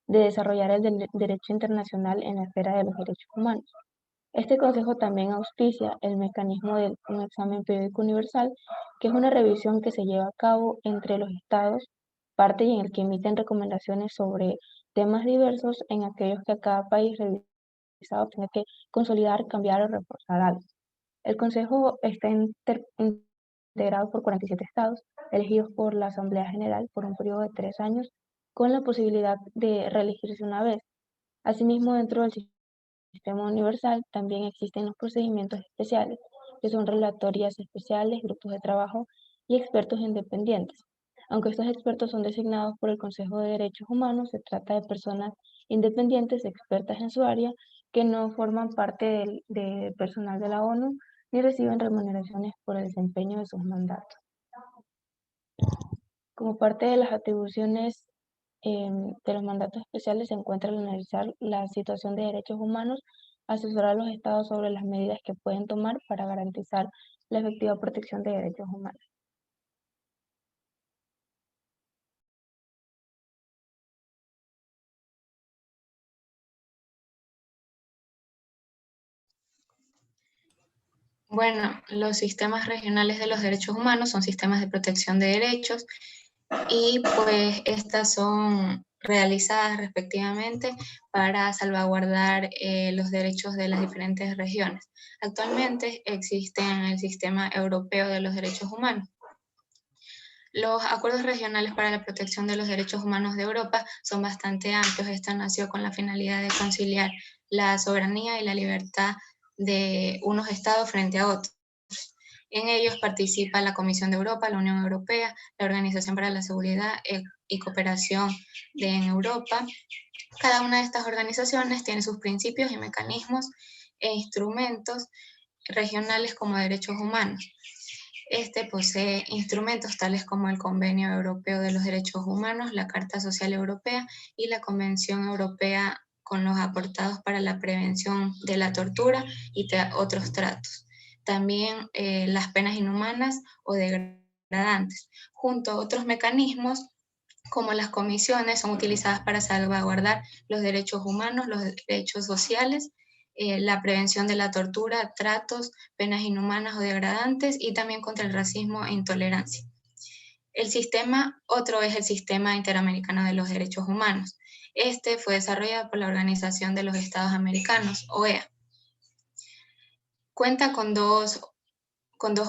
S22: de desarrollar el derecho internacional en la esfera de los derechos humanos. Este consejo también auspicia el mecanismo de un examen periódico universal, que es una revisión que se lleva a cabo entre los estados, parte y en el que emiten recomendaciones sobre temas diversos en aquellos que a cada país revisado tenga que consolidar, cambiar o reforzar algo. El consejo está integrado por 47 estados, elegidos por la Asamblea General por un periodo de 3 años, con la posibilidad de reelegirse una vez. Asimismo, dentro del sistema universal también existen los procedimientos especiales, que son relatorías especiales, grupos de trabajo y expertos independientes. Aunque estos expertos son designados por el Consejo de Derechos Humanos, se trata de personas independientes, expertas en su área, que no forman parte del personal de la ONU ni reciben remuneraciones por el desempeño de sus mandatos. Como parte de las atribuciones de los mandatos especiales se encuentra el analizar la situación de derechos humanos, asesorar a los estados sobre las medidas que pueden tomar para garantizar la efectiva protección de derechos humanos.
S10: Bueno, los sistemas regionales de los derechos humanos son sistemas de protección de derechos y pues estas son realizadas respectivamente para salvaguardar los derechos de las diferentes regiones. Actualmente existe el Sistema Europeo de los Derechos Humanos. Los acuerdos regionales para la protección de los derechos humanos de Europa son bastante amplios. Esto nació con la finalidad de conciliar la soberanía y la libertad de unos estados frente a otros. En ellos participa la Comisión de Europa, la Unión Europea, la Organización para la Seguridad y Cooperación en Europa. Cada una de estas organizaciones tiene sus principios y mecanismos e instrumentos regionales como derechos humanos. Este posee instrumentos tales como el Convenio Europeo de los Derechos Humanos, la Carta Social Europea y la Convención Europea con los aportados para la prevención de la tortura y otros tratos. También las penas inhumanas o degradantes, junto a otros mecanismos como las comisiones, son utilizadas para salvaguardar los derechos humanos, los derechos sociales, la prevención de la tortura, tratos, penas inhumanas o degradantes y también contra el racismo e intolerancia. Otro es el Sistema Interamericano de los Derechos Humanos. Este fue desarrollado por la Organización de los Estados Americanos, OEA. Cuenta con dos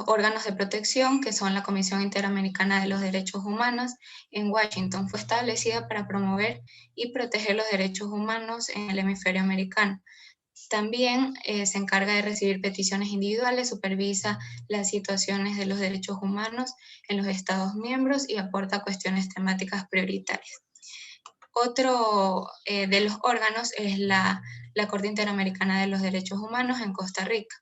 S10: órganos de protección, que son la Comisión Interamericana de los Derechos Humanos en Washington. Fue establecida para promover y proteger los derechos humanos en el hemisferio americano. También se encarga de recibir peticiones individuales, supervisa las situaciones de los derechos humanos en los Estados miembros y aporta cuestiones temáticas prioritarias. Otro de los órganos es la Corte Interamericana de los Derechos Humanos en Costa Rica.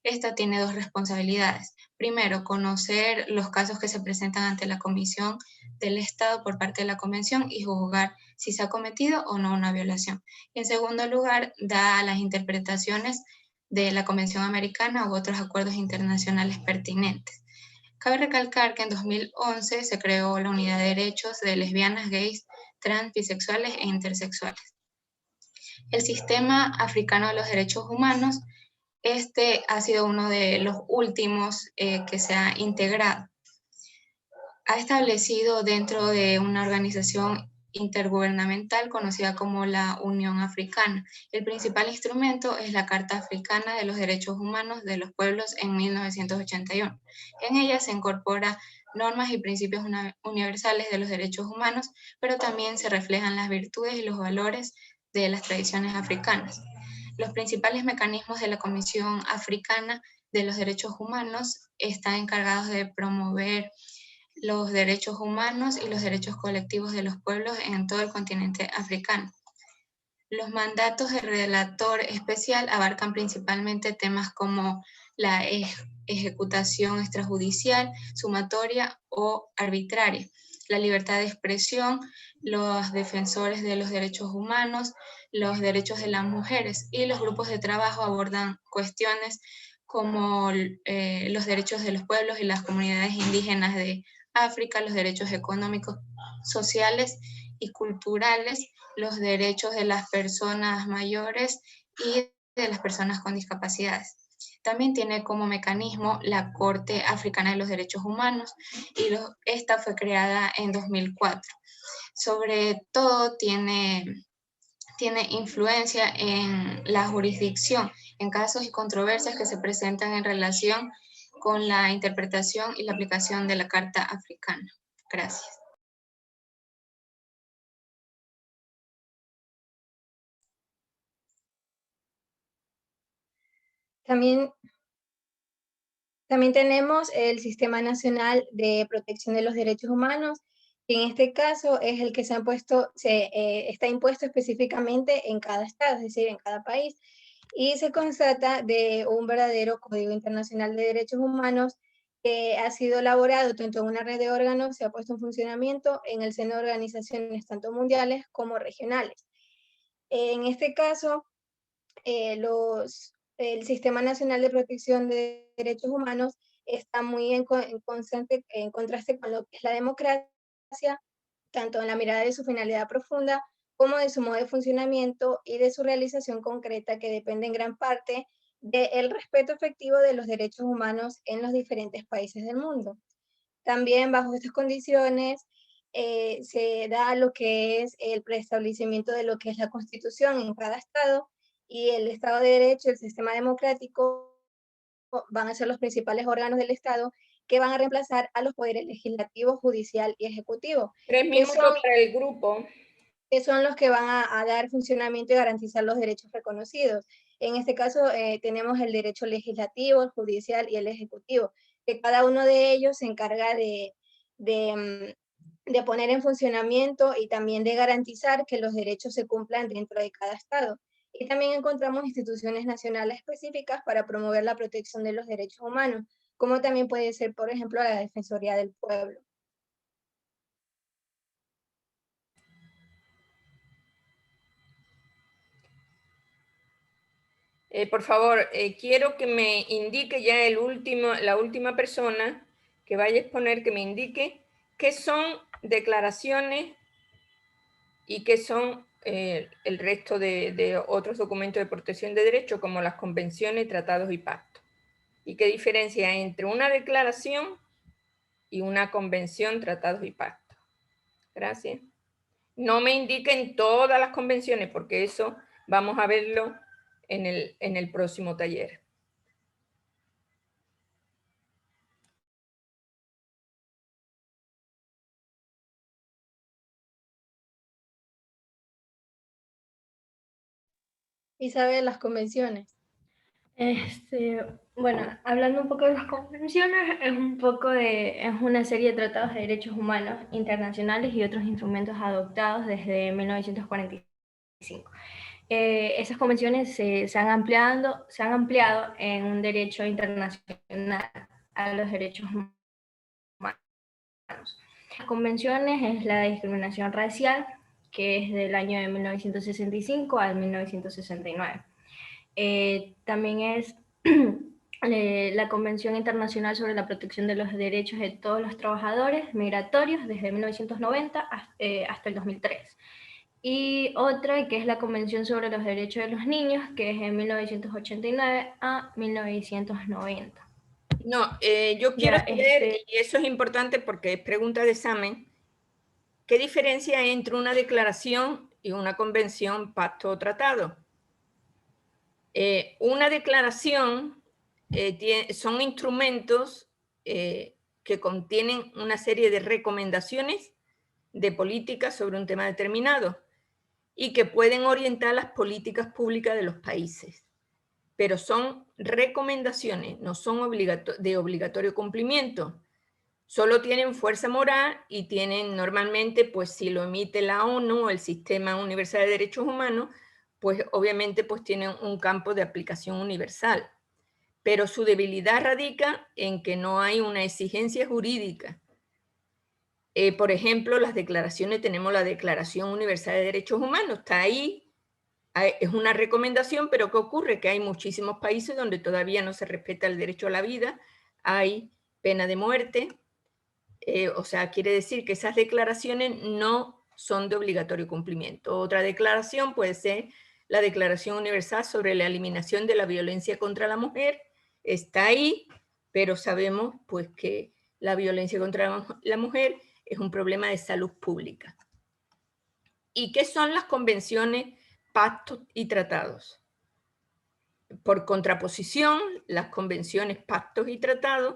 S10: Esta tiene dos responsabilidades. Primero, conocer los casos que se presentan ante la Comisión del Estado por parte de la Convención y juzgar si se ha cometido o no una violación. Y en segundo lugar, da las interpretaciones de la Convención Americana u otros acuerdos internacionales pertinentes. Cabe recalcar que en 2011 se creó la Unidad de Derechos de Lesbianas, Gays, Trans, Bisexuales e Intersexuales. El Sistema Africano de los Derechos Humanos, este ha sido uno de los últimos que se ha integrado. Ha establecido dentro de una organización intergubernamental conocida como la Unión Africana. El principal instrumento es la Carta Africana de los Derechos Humanos de los Pueblos en 1981. En ella se incorpora normas y principios universales de los derechos humanos, pero también se reflejan las virtudes y los valores de las tradiciones africanas. Los principales mecanismos de la Comisión Africana de los Derechos Humanos están encargados de promover los derechos humanos y los derechos colectivos de los pueblos en todo el continente africano. Los mandatos del relator especial abarcan principalmente temas como la ejecutación extrajudicial, sumatoria o arbitraria, la libertad de expresión, los defensores de los derechos humanos, los derechos de las mujeres, y los grupos de trabajo abordan cuestiones como los derechos de los pueblos y las comunidades indígenas de África, los derechos económicos, sociales y culturales, los derechos de las personas mayores y de las personas con discapacidades. También tiene como mecanismo la Corte Africana de los Derechos Humanos y esta fue creada en 2004. Sobre todo tiene influencia en la jurisdicción, en casos y controversias que se presentan en relación con la interpretación y la aplicación de la Carta Africana. Gracias.
S21: También tenemos el Sistema Nacional de Protección de los Derechos Humanos, que en este caso es el que está impuesto específicamente en cada estado, es decir, en cada país, y se constata de un verdadero Código Internacional de Derechos Humanos que ha sido elaborado tanto en una red de órganos, se ha puesto en funcionamiento en el seno de organizaciones tanto mundiales como regionales. En este caso, el Sistema Nacional de Protección de Derechos Humanos está muy en contraste con lo que es la democracia, tanto en la mirada de su finalidad profunda como de su modo de funcionamiento y de su realización concreta, que depende en gran parte del respeto efectivo de los derechos humanos en los diferentes países del mundo. También bajo estas condiciones se da lo que es el preestablecimiento de lo que es la Constitución en cada estado, y el Estado de Derecho, el sistema democrático, van a ser los principales órganos del Estado que van a reemplazar a los poderes legislativo, judicial y ejecutivo.
S1: 3 minutos para el grupo.
S21: Que son los que van a dar funcionamiento y garantizar los derechos reconocidos. En este caso tenemos el derecho legislativo, el judicial y el ejecutivo, que cada uno de ellos se encarga de poner en funcionamiento y también de garantizar que los derechos se cumplan dentro de cada estado. Y también encontramos instituciones nacionales específicas para promover la protección de los derechos humanos, como también puede ser, por ejemplo, la Defensoría del Pueblo.
S1: Por favor, quiero que me indique ya la última persona que vaya a exponer, que me indique qué son declaraciones y qué son el resto de otros documentos de protección de derechos, como las convenciones, tratados y pactos. Y qué diferencia hay entre una declaración y una convención, tratados y pactos. Gracias. No me indiquen todas las convenciones, porque eso vamos a verlo en el próximo taller.
S21: Isabel, las convenciones.
S16: Bueno, hablando un poco de las convenciones, es una serie de tratados de derechos humanos internacionales y otros instrumentos adoptados desde 1945. Esas convenciones se han ampliado en un derecho internacional a los derechos humanos. Las convenciones es la de discriminación racial, que es del año de 1965 al 1969. También es la Convención Internacional sobre la Protección de los Derechos de todos los trabajadores migratorios desde 1990 hasta el 2003. Y otra que es la Convención sobre los Derechos de los Niños, que es de 1989 a 1990.
S1: No, yo quiero saber, y eso es importante porque es pregunta de examen, ¿qué diferencia hay entre una declaración y una convención, pacto o tratado? Una declaración son instrumentos que contienen una serie de recomendaciones de políticas sobre un tema determinado y que pueden orientar las políticas públicas de los países. Pero son recomendaciones, no son de obligatorio cumplimiento. Solo tienen fuerza moral y tienen normalmente, pues si lo emite la ONU o el Sistema Universal de Derechos Humanos, pues obviamente pues tienen un campo de aplicación universal. Pero su debilidad radica en que no hay una exigencia jurídica. Por ejemplo, las declaraciones, tenemos la Declaración Universal de Derechos Humanos, está ahí, es una recomendación, pero ¿qué ocurre? Que hay muchísimos países donde todavía no se respeta el derecho a la vida, hay pena de muerte, O sea, quiere decir que esas declaraciones no son de obligatorio cumplimiento. Otra declaración puede ser la Declaración Universal sobre la Eliminación de la Violencia contra la Mujer. Está ahí, pero sabemos pues que la violencia contra la mujer es un problema de salud pública. ¿Y qué son las convenciones, pactos y tratados? Por contraposición, las convenciones, pactos y tratados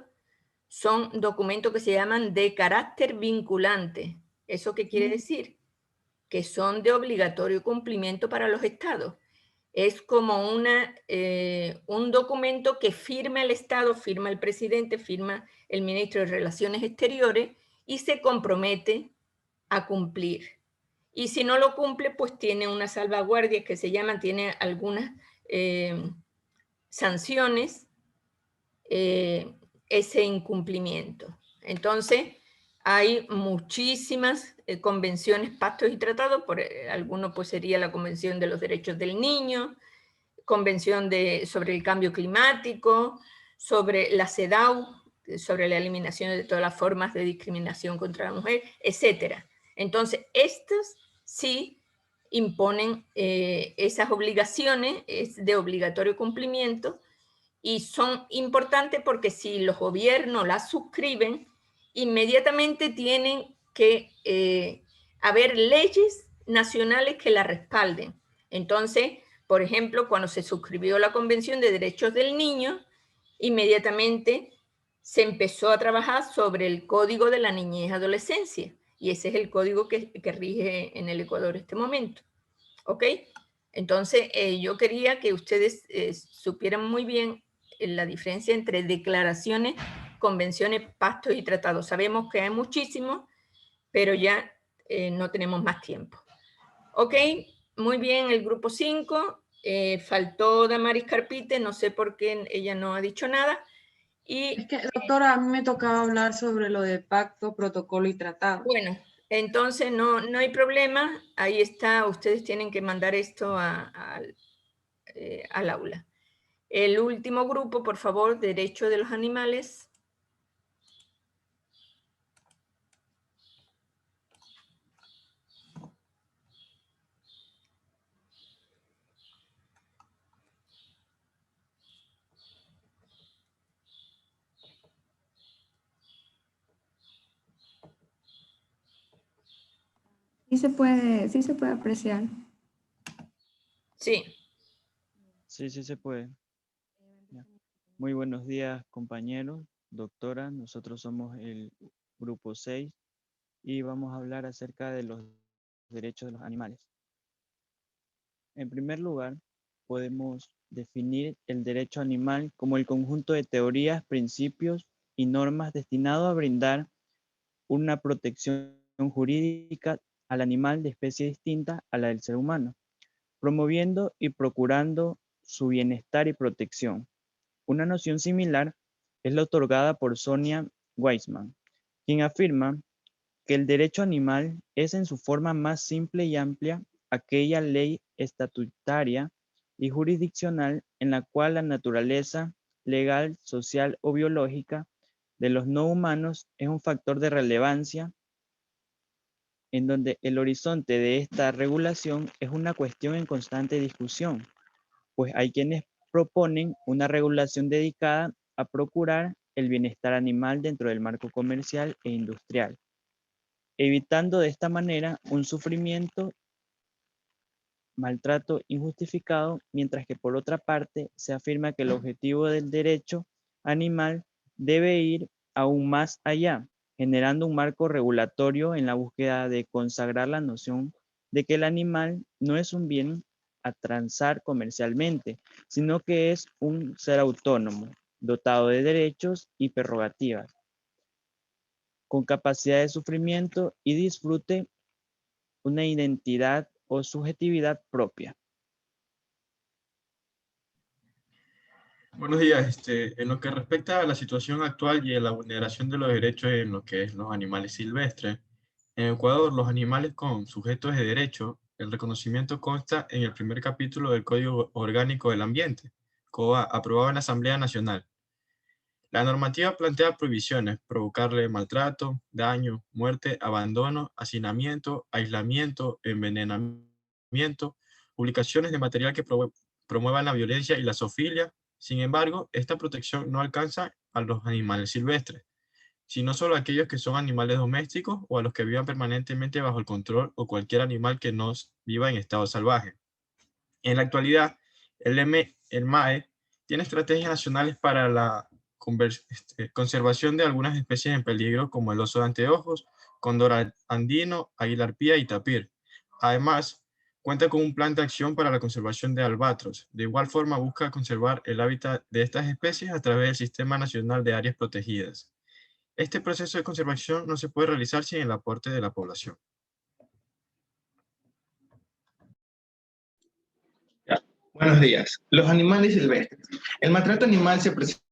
S1: son documentos que se llaman de carácter vinculante. ¿Eso qué quiere decir? Que son de obligatorio cumplimiento para los estados. Es como un documento que firma el Estado, firma el presidente, firma el ministro de Relaciones Exteriores y se compromete a cumplir. Y si no lo cumple, pues tiene una salvaguardia que se llama, tiene algunas sanciones ese incumplimiento. Entonces, hay muchísimas convenciones, pactos y tratados, por alguno pues sería la Convención de los Derechos del Niño, Convención sobre el Cambio Climático, sobre la CEDAW, sobre la eliminación de todas las formas de discriminación contra la mujer, etc. Entonces, estos sí imponen esas obligaciones, es de obligatorio cumplimiento, y son importantes porque si los gobiernos las suscriben, inmediatamente tienen que haber leyes nacionales que la respalden. Entonces, por ejemplo, cuando se suscribió la Convención de Derechos del Niño, inmediatamente se empezó a trabajar sobre el Código de la Niñez y Adolescencia, y ese es el código que rige en el Ecuador en este momento. ¿Ok? Entonces, yo quería que ustedes supieran muy bien la diferencia entre declaraciones, convenciones, pactos y tratados. Sabemos que hay muchísimos, pero ya no tenemos más tiempo. Ok, muy bien, el grupo 5. Faltó Damaris Carpite, no sé por qué ella no ha dicho nada. Y,
S3: es que, doctora, a mí me tocaba hablar sobre lo de pacto, protocolo y tratado.
S1: Bueno, entonces no hay problema. Ahí está, ustedes tienen que mandar esto al aula. El último grupo, por favor, Derecho de los Animales.
S6: Sí se puede apreciar.
S1: Sí.
S23: Sí, sí se puede. Ya. Muy buenos días, compañeros, doctora. Nosotros somos el grupo 6 y vamos a hablar acerca de los derechos de los animales. En primer lugar, podemos definir el derecho animal como el conjunto de teorías, principios y normas destinado a brindar una protección jurídica al animal de especie distinta a la del ser humano, promoviendo y procurando su bienestar y protección. Una noción similar es la otorgada por Sonia Weisman, quien afirma que el derecho animal es en su forma más simple y amplia aquella ley estatutaria y jurisdiccional en la cual la naturaleza legal, social o biológica de los no humanos es un factor de relevancia, en donde el horizonte de esta regulación es una cuestión en constante discusión, pues hay quienes proponen una regulación dedicada a procurar el bienestar animal dentro del marco comercial e industrial, evitando de esta manera un sufrimiento, maltrato injustificado, mientras que por otra parte se afirma que el objetivo del derecho animal debe ir aún más allá, generando un marco regulatorio en la búsqueda de consagrar la noción de que el animal no es un bien a transar comercialmente, sino que es un ser autónomo, dotado de derechos y prerrogativas, con capacidad de sufrimiento y disfrute, una identidad o subjetividad propia.
S24: Buenos días. En lo que respecta a la situación actual y a la vulneración de los derechos en lo que es los animales silvestres, en Ecuador los animales con sujetos de derecho, el reconocimiento consta en el primer capítulo del Código Orgánico del Ambiente, COA, aprobado en la Asamblea Nacional. La normativa plantea prohibiciones: provocarle maltrato, daño, muerte, abandono, hacinamiento, aislamiento, envenenamiento, publicaciones de material que promuevan la violencia y la zoofilia. Sin embargo, esta protección no alcanza a los animales silvestres, sino solo a aquellos que son animales domésticos o a los que vivan permanentemente bajo el control o cualquier animal que no viva en estado salvaje. En la actualidad, el MAE tiene estrategias nacionales para la conservación de algunas especies en peligro, como el oso de anteojos, cóndor andino, águila arpía y tapir. Además, cuenta con un plan de acción para la conservación de albatros. De igual forma, busca conservar el hábitat de estas especies a través del Sistema Nacional de Áreas Protegidas. Este proceso de conservación no se puede realizar sin el aporte de la población.
S2: Buenos días. Los animales silvestres. El maltrato animal se presenta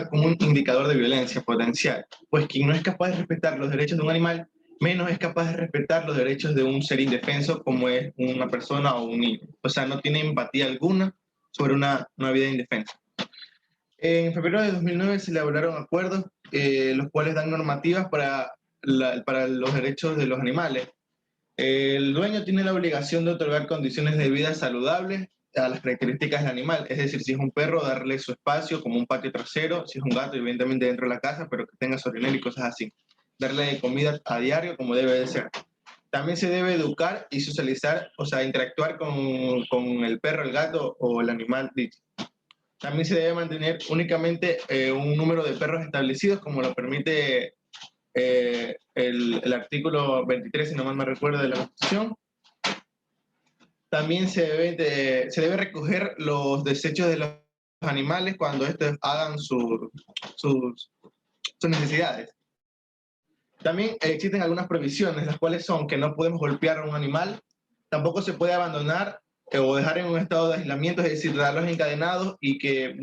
S2: como un indicador de violencia potencial, pues quien no es capaz de respetar los derechos de un animal, menos es capaz de respetar los derechos de un ser indefenso como es una persona o un niño. O sea, no tiene empatía alguna sobre una vida indefensa. En febrero de 2009 se elaboraron acuerdos, los cuales dan normativas para los derechos de los animales. El dueño tiene la obligación de otorgar condiciones de vida saludables a las características del animal, es decir, si es un perro, darle su espacio como un patio trasero, si es un gato, evidentemente dentro de la casa, pero que tenga sorinel y cosas así. Darle comida a diario como debe de ser. También se debe educar y socializar, o sea, interactuar con el perro, el gato o el animal dicho. También se debe mantener únicamente un número de perros establecidos, como lo permite el artículo 23, si no mal me recuerdo, de la Constitución. También se debe recoger los desechos de los animales cuando estos hagan sus necesidades. También existen algunas provisiones, las cuales son que no podemos golpear a un animal, tampoco se puede abandonar o dejar en un estado de aislamiento, es decir, darlos encadenados y que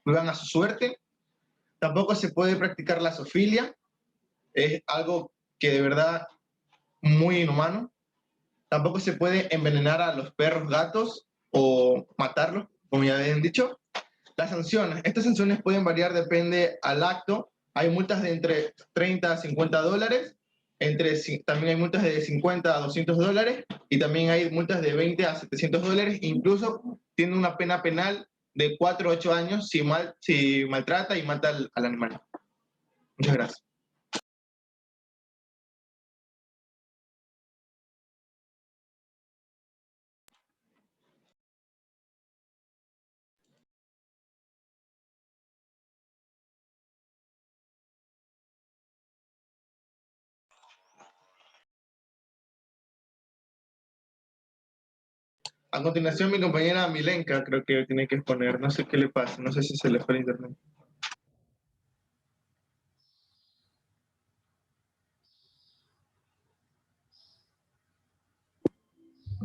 S2: vivan a su suerte. Tampoco se puede practicar la zoofilia, es algo que de verdad muy inhumano. Tampoco se puede envenenar a los perros, gatos o matarlos, como ya habían dicho. Las sanciones. Estas sanciones pueden variar, depende al acto. Hay multas de entre 30 a 50 dólares. También hay multas de 50 a 200 dólares. Y también hay multas de 20 a 700 dólares. Incluso tiene una pena penal de 4 a 8 años si maltrata y mata al animal. Muchas gracias. A continuación, mi compañera Milenka creo que tiene que exponer, no sé qué le pasa, no sé si se le fue el internet.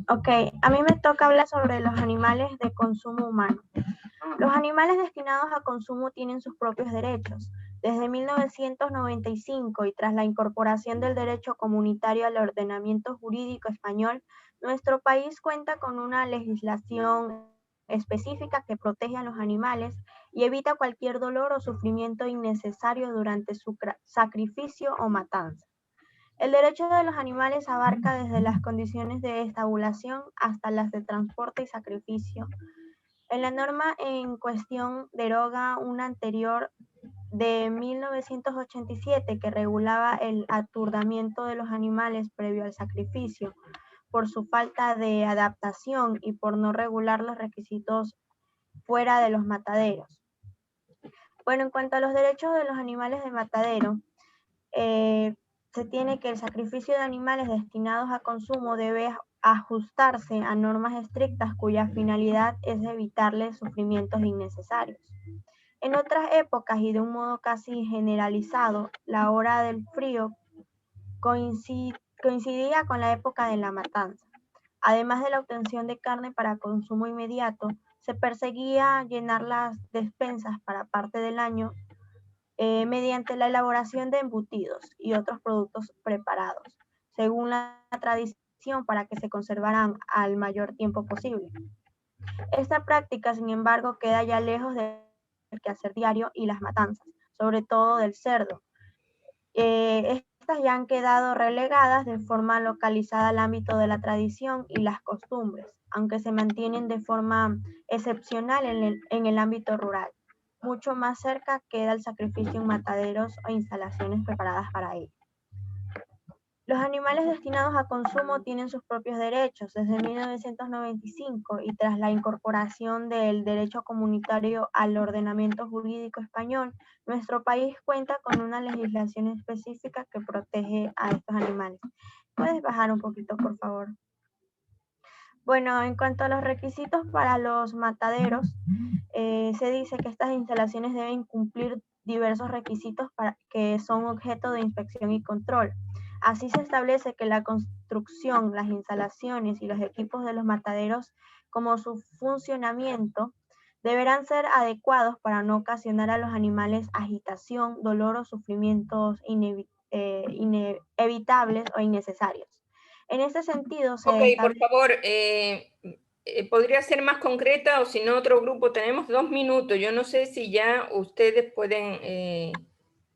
S8: Ok, a mí me toca hablar sobre los animales de consumo humano. Los animales destinados a consumo tienen sus propios derechos. Desde 1995 y tras la incorporación del derecho comunitario al ordenamiento jurídico español, nuestro país cuenta con una legislación específica que protege a los animales y evita cualquier dolor o sufrimiento innecesario durante su sacrificio o matanza. El derecho de los animales abarca desde las condiciones de estabulación hasta las de transporte y sacrificio. En la norma en cuestión deroga una anterior de 1987 que regulaba el aturdamiento de los animales previo al sacrificio por su falta de adaptación y por no regular los requisitos fuera de los mataderos. Bueno, en cuanto a los derechos de los animales de matadero, se tiene que el sacrificio de animales destinados a consumo debe ajustarse a normas estrictas cuya finalidad es evitarles sufrimientos innecesarios. En otras épocas y de un modo casi generalizado, la hora del frío coincidía con la época de la matanza. Además de la obtención de carne para consumo inmediato, se perseguía llenar las despensas para parte del año mediante la elaboración de embutidos y otros productos preparados, según la tradición para que se conservaran al mayor tiempo posible. Esta práctica, sin embargo, queda ya lejos del quehacer diario y las matanzas, sobre todo del cerdo. Estas ya han quedado relegadas de forma localizada al ámbito de la tradición y las costumbres, aunque se mantienen de forma excepcional en el ámbito rural. Mucho más cerca queda el sacrificio en mataderos o instalaciones preparadas para ello. Los animales destinados a consumo tienen sus propios derechos. Desde 1995 y tras la incorporación del derecho comunitario al ordenamiento jurídico español, nuestro país cuenta con una legislación específica que protege a estos animales. ¿Puedes bajar un poquito, por favor? Bueno, en cuanto a los requisitos para los mataderos, se dice que estas instalaciones deben cumplir diversos requisitos que son objeto de inspección y control. Así se establece que la construcción, las instalaciones y los equipos de los mataderos, como su funcionamiento, deberán ser adecuados para no ocasionar a los animales agitación, dolor o sufrimientos inevitables o innecesarios. En este sentido,
S1: Ok, por favor, ¿podría ser más concreta o si no otro grupo? Tenemos 2 minutos. Yo no sé si ya ustedes pueden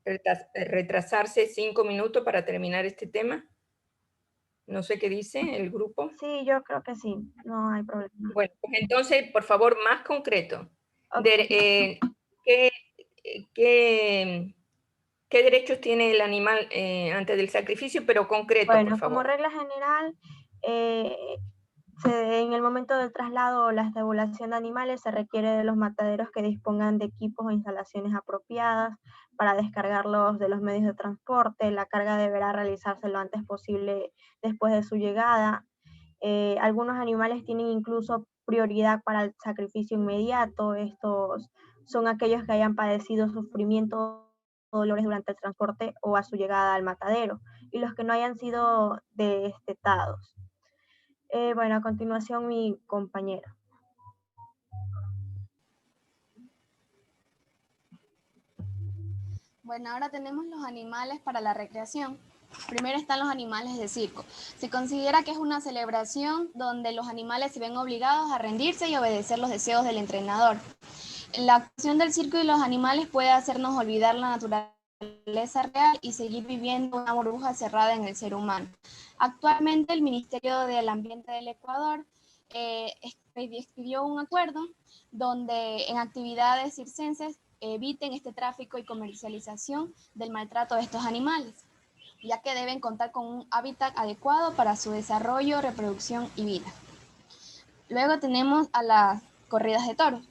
S1: retrasarse 5 minutos para terminar este tema. No sé qué dice el grupo.
S8: Sí, yo creo que sí, no hay problema.
S1: Bueno, pues entonces, por favor, más concreto.
S8: Okay.
S1: ¿Qué derechos tiene el animal antes del sacrificio? Pero concreto,
S8: bueno,
S1: por favor.
S8: como regla general, en el momento del traslado o la estabulación de animales se requiere de los mataderos que dispongan de equipos o instalaciones apropiadas para descargarlos de los medios de transporte. La carga deberá realizarse lo antes posible después de su llegada. Algunos animales tienen incluso prioridad para el sacrificio inmediato. Estos son aquellos que hayan padecido sufrimiento o dolores durante el transporte o a su llegada al matadero, y los que no hayan sido destetados. Bueno, a continuación mi compañera.
S7: Bueno, ahora tenemos los animales para la recreación. Primero están los animales de circo. Se considera que es una celebración donde los animales se ven obligados a rendirse y obedecer los deseos del entrenador. La acción del circo y los animales puede hacernos olvidar la naturaleza real y seguir viviendo una burbuja cerrada en el ser humano. Actualmente el Ministerio del Ambiente del Ecuador expidió un acuerdo donde en actividades circenses eviten este tráfico y comercialización del maltrato de estos animales, ya que deben contar con un hábitat adecuado para su desarrollo, reproducción y vida. Luego tenemos a las corridas de toros.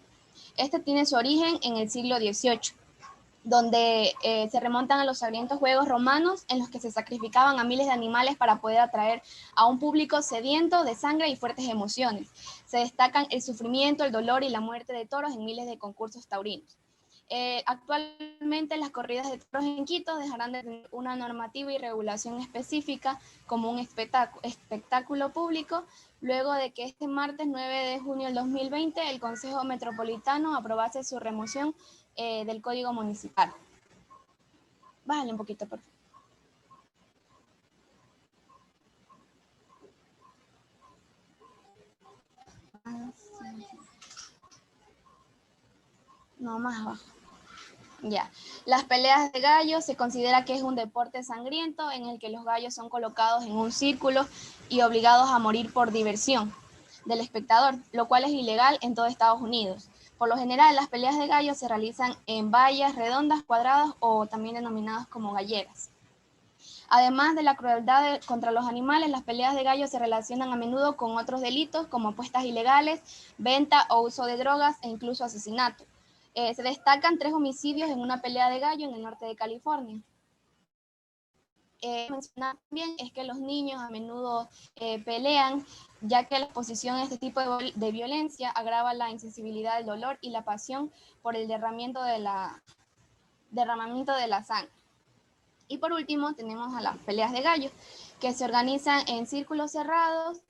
S7: Este tiene su origen en el siglo XVIII, donde se remontan a los sangrientos juegos romanos en los que se sacrificaban a miles de animales para poder atraer a un público sediento de sangre y fuertes emociones. Se destacan el sufrimiento, el dolor y la muerte de toros en miles de concursos taurinos. Actualmente las corridas de toros en Quito dejarán de tener una normativa y regulación específica como un espectáculo público, luego de que este martes 9 de junio del 2020 el Consejo Metropolitano aprobase su remoción del Código Municipal. Bájale un poquito, por favor. No, más abajo. Ya. Las peleas de gallos se considera que es un deporte sangriento en el que los gallos son colocados en un círculo y obligados a morir por diversión del espectador, lo cual es ilegal en todo Estados Unidos. Por lo general, las peleas de gallos se realizan en vallas redondas, cuadradas o también denominadas como galleras. Además de la crueldad contra los animales, las peleas de gallos se relacionan a menudo con otros delitos como apuestas ilegales, venta o uso de drogas e incluso asesinato. Se destacan 3 homicidios en una pelea de gallo en el norte de California. Mencionar también es que los niños a menudo pelean, ya que la exposición a este tipo de violencia agrava la insensibilidad del dolor y la pasión por el derramamiento de la sangre. Y por último tenemos a las peleas de gallos, que se organizan en círculos cerrados,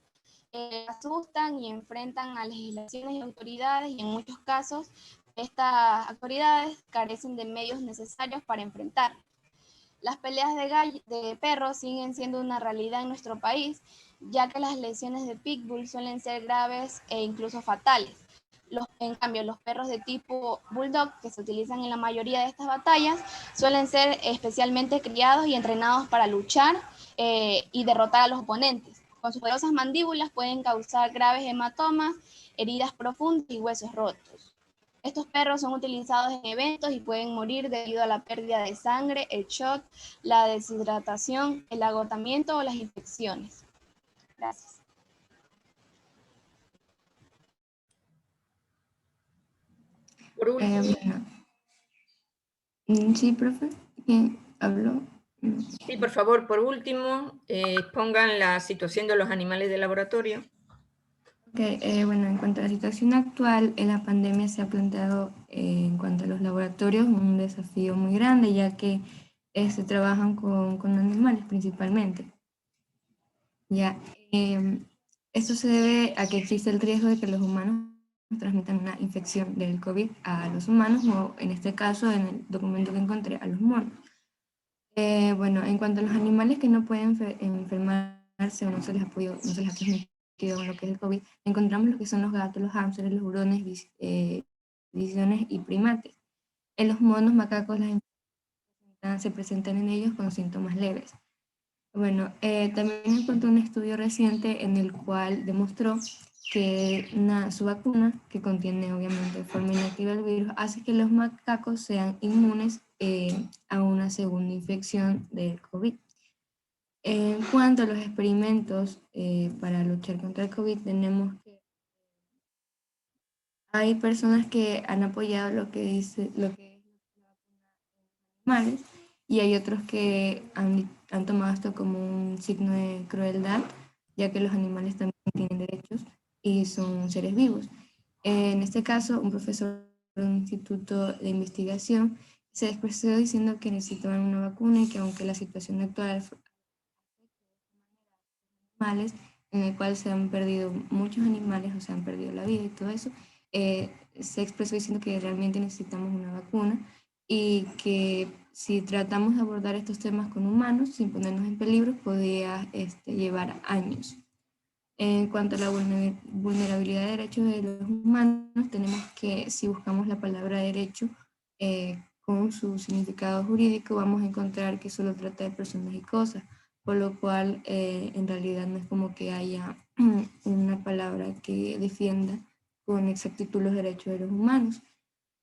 S7: asustan y enfrentan a legislaciones y autoridades, y en muchos casos estas autoridades carecen de medios necesarios para enfrentar. Las peleas de perros siguen siendo una realidad en nuestro país, ya que las lesiones de pitbull suelen ser graves e incluso fatales. En cambio, los perros de tipo bulldog, que se utilizan en la mayoría de estas batallas, suelen ser especialmente criados y entrenados para luchar y derrotar a los oponentes. Con sus poderosas mandíbulas pueden causar graves hematomas, heridas profundas y huesos rotos. Estos perros son utilizados en eventos y pueden morir debido a la pérdida de sangre, el shock, la deshidratación, el agotamiento o las infecciones. Gracias.
S1: Por último.
S6: Sí, profe. ¿Quién habló?
S1: Sí, por favor, por último, pongan la situación de los animales de laboratorio.
S6: Bueno, en cuanto a la situación actual, en la pandemia se ha planteado en cuanto a los laboratorios un desafío muy grande, ya que se trabajan con animales principalmente. Ya, esto se debe a que existe el riesgo de que los humanos transmitan una infección del COVID a los humanos, o en este caso, en el documento que encontré, a los monos. Bueno, en cuanto a los animales que no pueden enfermarse o no se les ha transmitido en lo que es el COVID, encontramos lo que son los gatos, los hámsters, los hurones, visiones y primates. En los monos macacos las enfermedades se presentan en ellos con síntomas leves. Bueno, también encontré un estudio reciente en el cual demostró que su vacuna, que contiene obviamente de forma inactiva el virus, hace que los macacos sean inmunes a una segunda infección del COVID. En cuanto a los experimentos para luchar contra el COVID, tenemos que hay personas que han apoyado lo que es la vacuna de animales, y hay otros que han tomado esto como un signo de crueldad, ya que los animales también tienen derechos y son seres vivos. En este caso, un profesor de un instituto de investigación se expresó diciendo que necesitaban una vacuna y que aunque la situación actual animales, en el cual se han perdido muchos animales o se han perdido la vida y todo eso, se expresó diciendo que realmente necesitamos una vacuna y que si tratamos de abordar estos temas con humanos sin ponernos en peligro, podría llevar años. En cuanto a la vulnerabilidad de derechos de los humanos, tenemos que, si buscamos la palabra derecho con su significado jurídico, vamos a encontrar que solo trata de personas y cosas, por lo cual en realidad no es como que haya una palabra que defienda con exactitud los derechos de los humanos.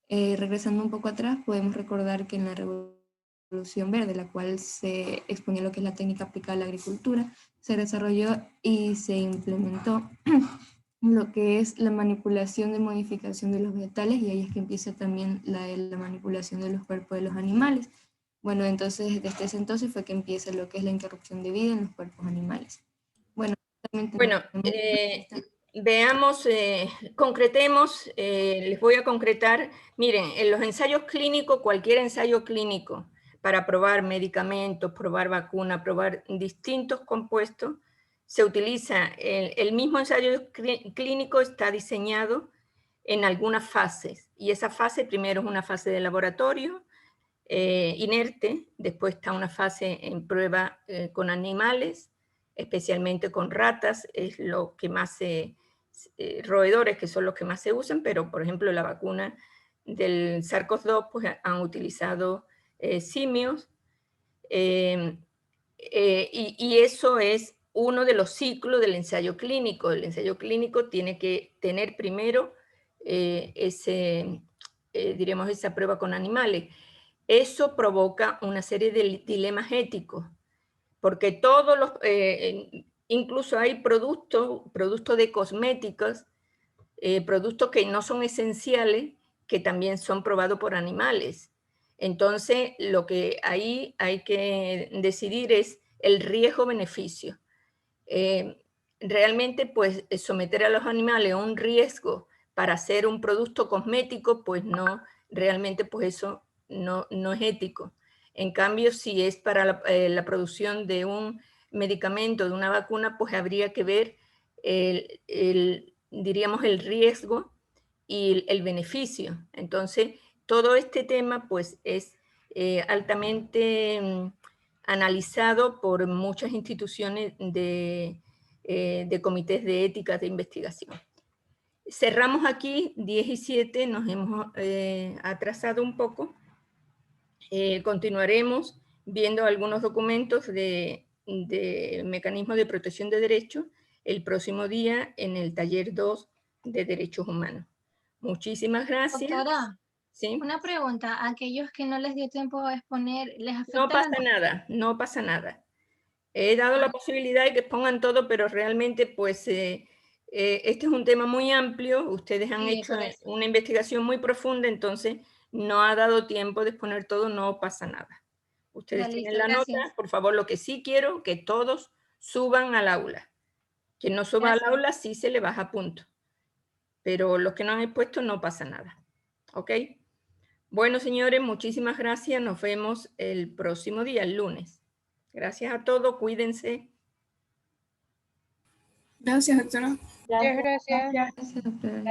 S6: Regresando un poco atrás, podemos recordar que en la Revolución Verde, la cual se exponía lo que es la técnica aplicada a la agricultura, se desarrolló y se implementó lo que es la manipulación de modificación de los vegetales, y ahí es que empieza también la manipulación de los cuerpos de los animales. Bueno, entonces desde ese entonces fue que empieza lo que es la interrupción de vida en los cuerpos animales. Bueno,
S1: veamos, concretemos, les voy a concretar. Miren, en los ensayos clínicos, cualquier ensayo clínico para probar medicamentos, probar vacunas, probar distintos compuestos, se utiliza, el mismo ensayo clínico está diseñado en algunas fases, y esa fase primero es una fase de laboratorio inerte, después está una fase en prueba con animales, especialmente con ratas, es lo que más roedores, que son los que más se usan, pero por ejemplo la vacuna del SARS-CoV-2 pues han utilizado simios, y eso es uno de los ciclos del ensayo clínico. El ensayo clínico tiene que tener primero diremos, esa prueba con animales. Eso provoca una serie de dilemas éticos, porque todos los, incluso hay productos de cosméticos, productos que no son esenciales, que también son probados por animales. Entonces, lo que ahí hay que decidir es el riesgo-beneficio. Realmente, pues, someter a los animales a un riesgo para hacer un producto cosmético, pues no, realmente, pues eso no es ético. En cambio, si es para la producción de un medicamento, de una vacuna, pues habría que ver diríamos, el riesgo y el beneficio. Entonces, todo este tema, pues, es altamente analizado por muchas instituciones de comités de ética de investigación. Cerramos aquí 10 y 7, nos hemos atrasado un poco. Continuaremos viendo algunos documentos de mecanismos de protección de derechos el próximo día en el taller 2 de Derechos Humanos. Muchísimas gracias.
S21: Doctora,
S1: ¿sí?
S21: una pregunta. ¿A aquellos que no les dio tiempo a exponer, les afecta?
S1: No pasa nada, no pasa nada. He dado la posibilidad de que pongan todo, pero realmente pues este es un tema muy amplio. Ustedes han hecho una investigación muy profunda, entonces no ha dado tiempo de exponer todo, no pasa nada. Ustedes tienen la nota, por favor, lo que sí quiero, que todos suban al aula. Quien no suba al aula sí se le baja punto. Pero los que no han expuesto no pasa nada. ¿Ok? Bueno, señores, muchísimas gracias. Nos vemos el próximo día, el lunes. Gracias a todos, cuídense.
S12: Gracias, doctora.
S21: Muchas gracias.
S6: Gracias, doctora.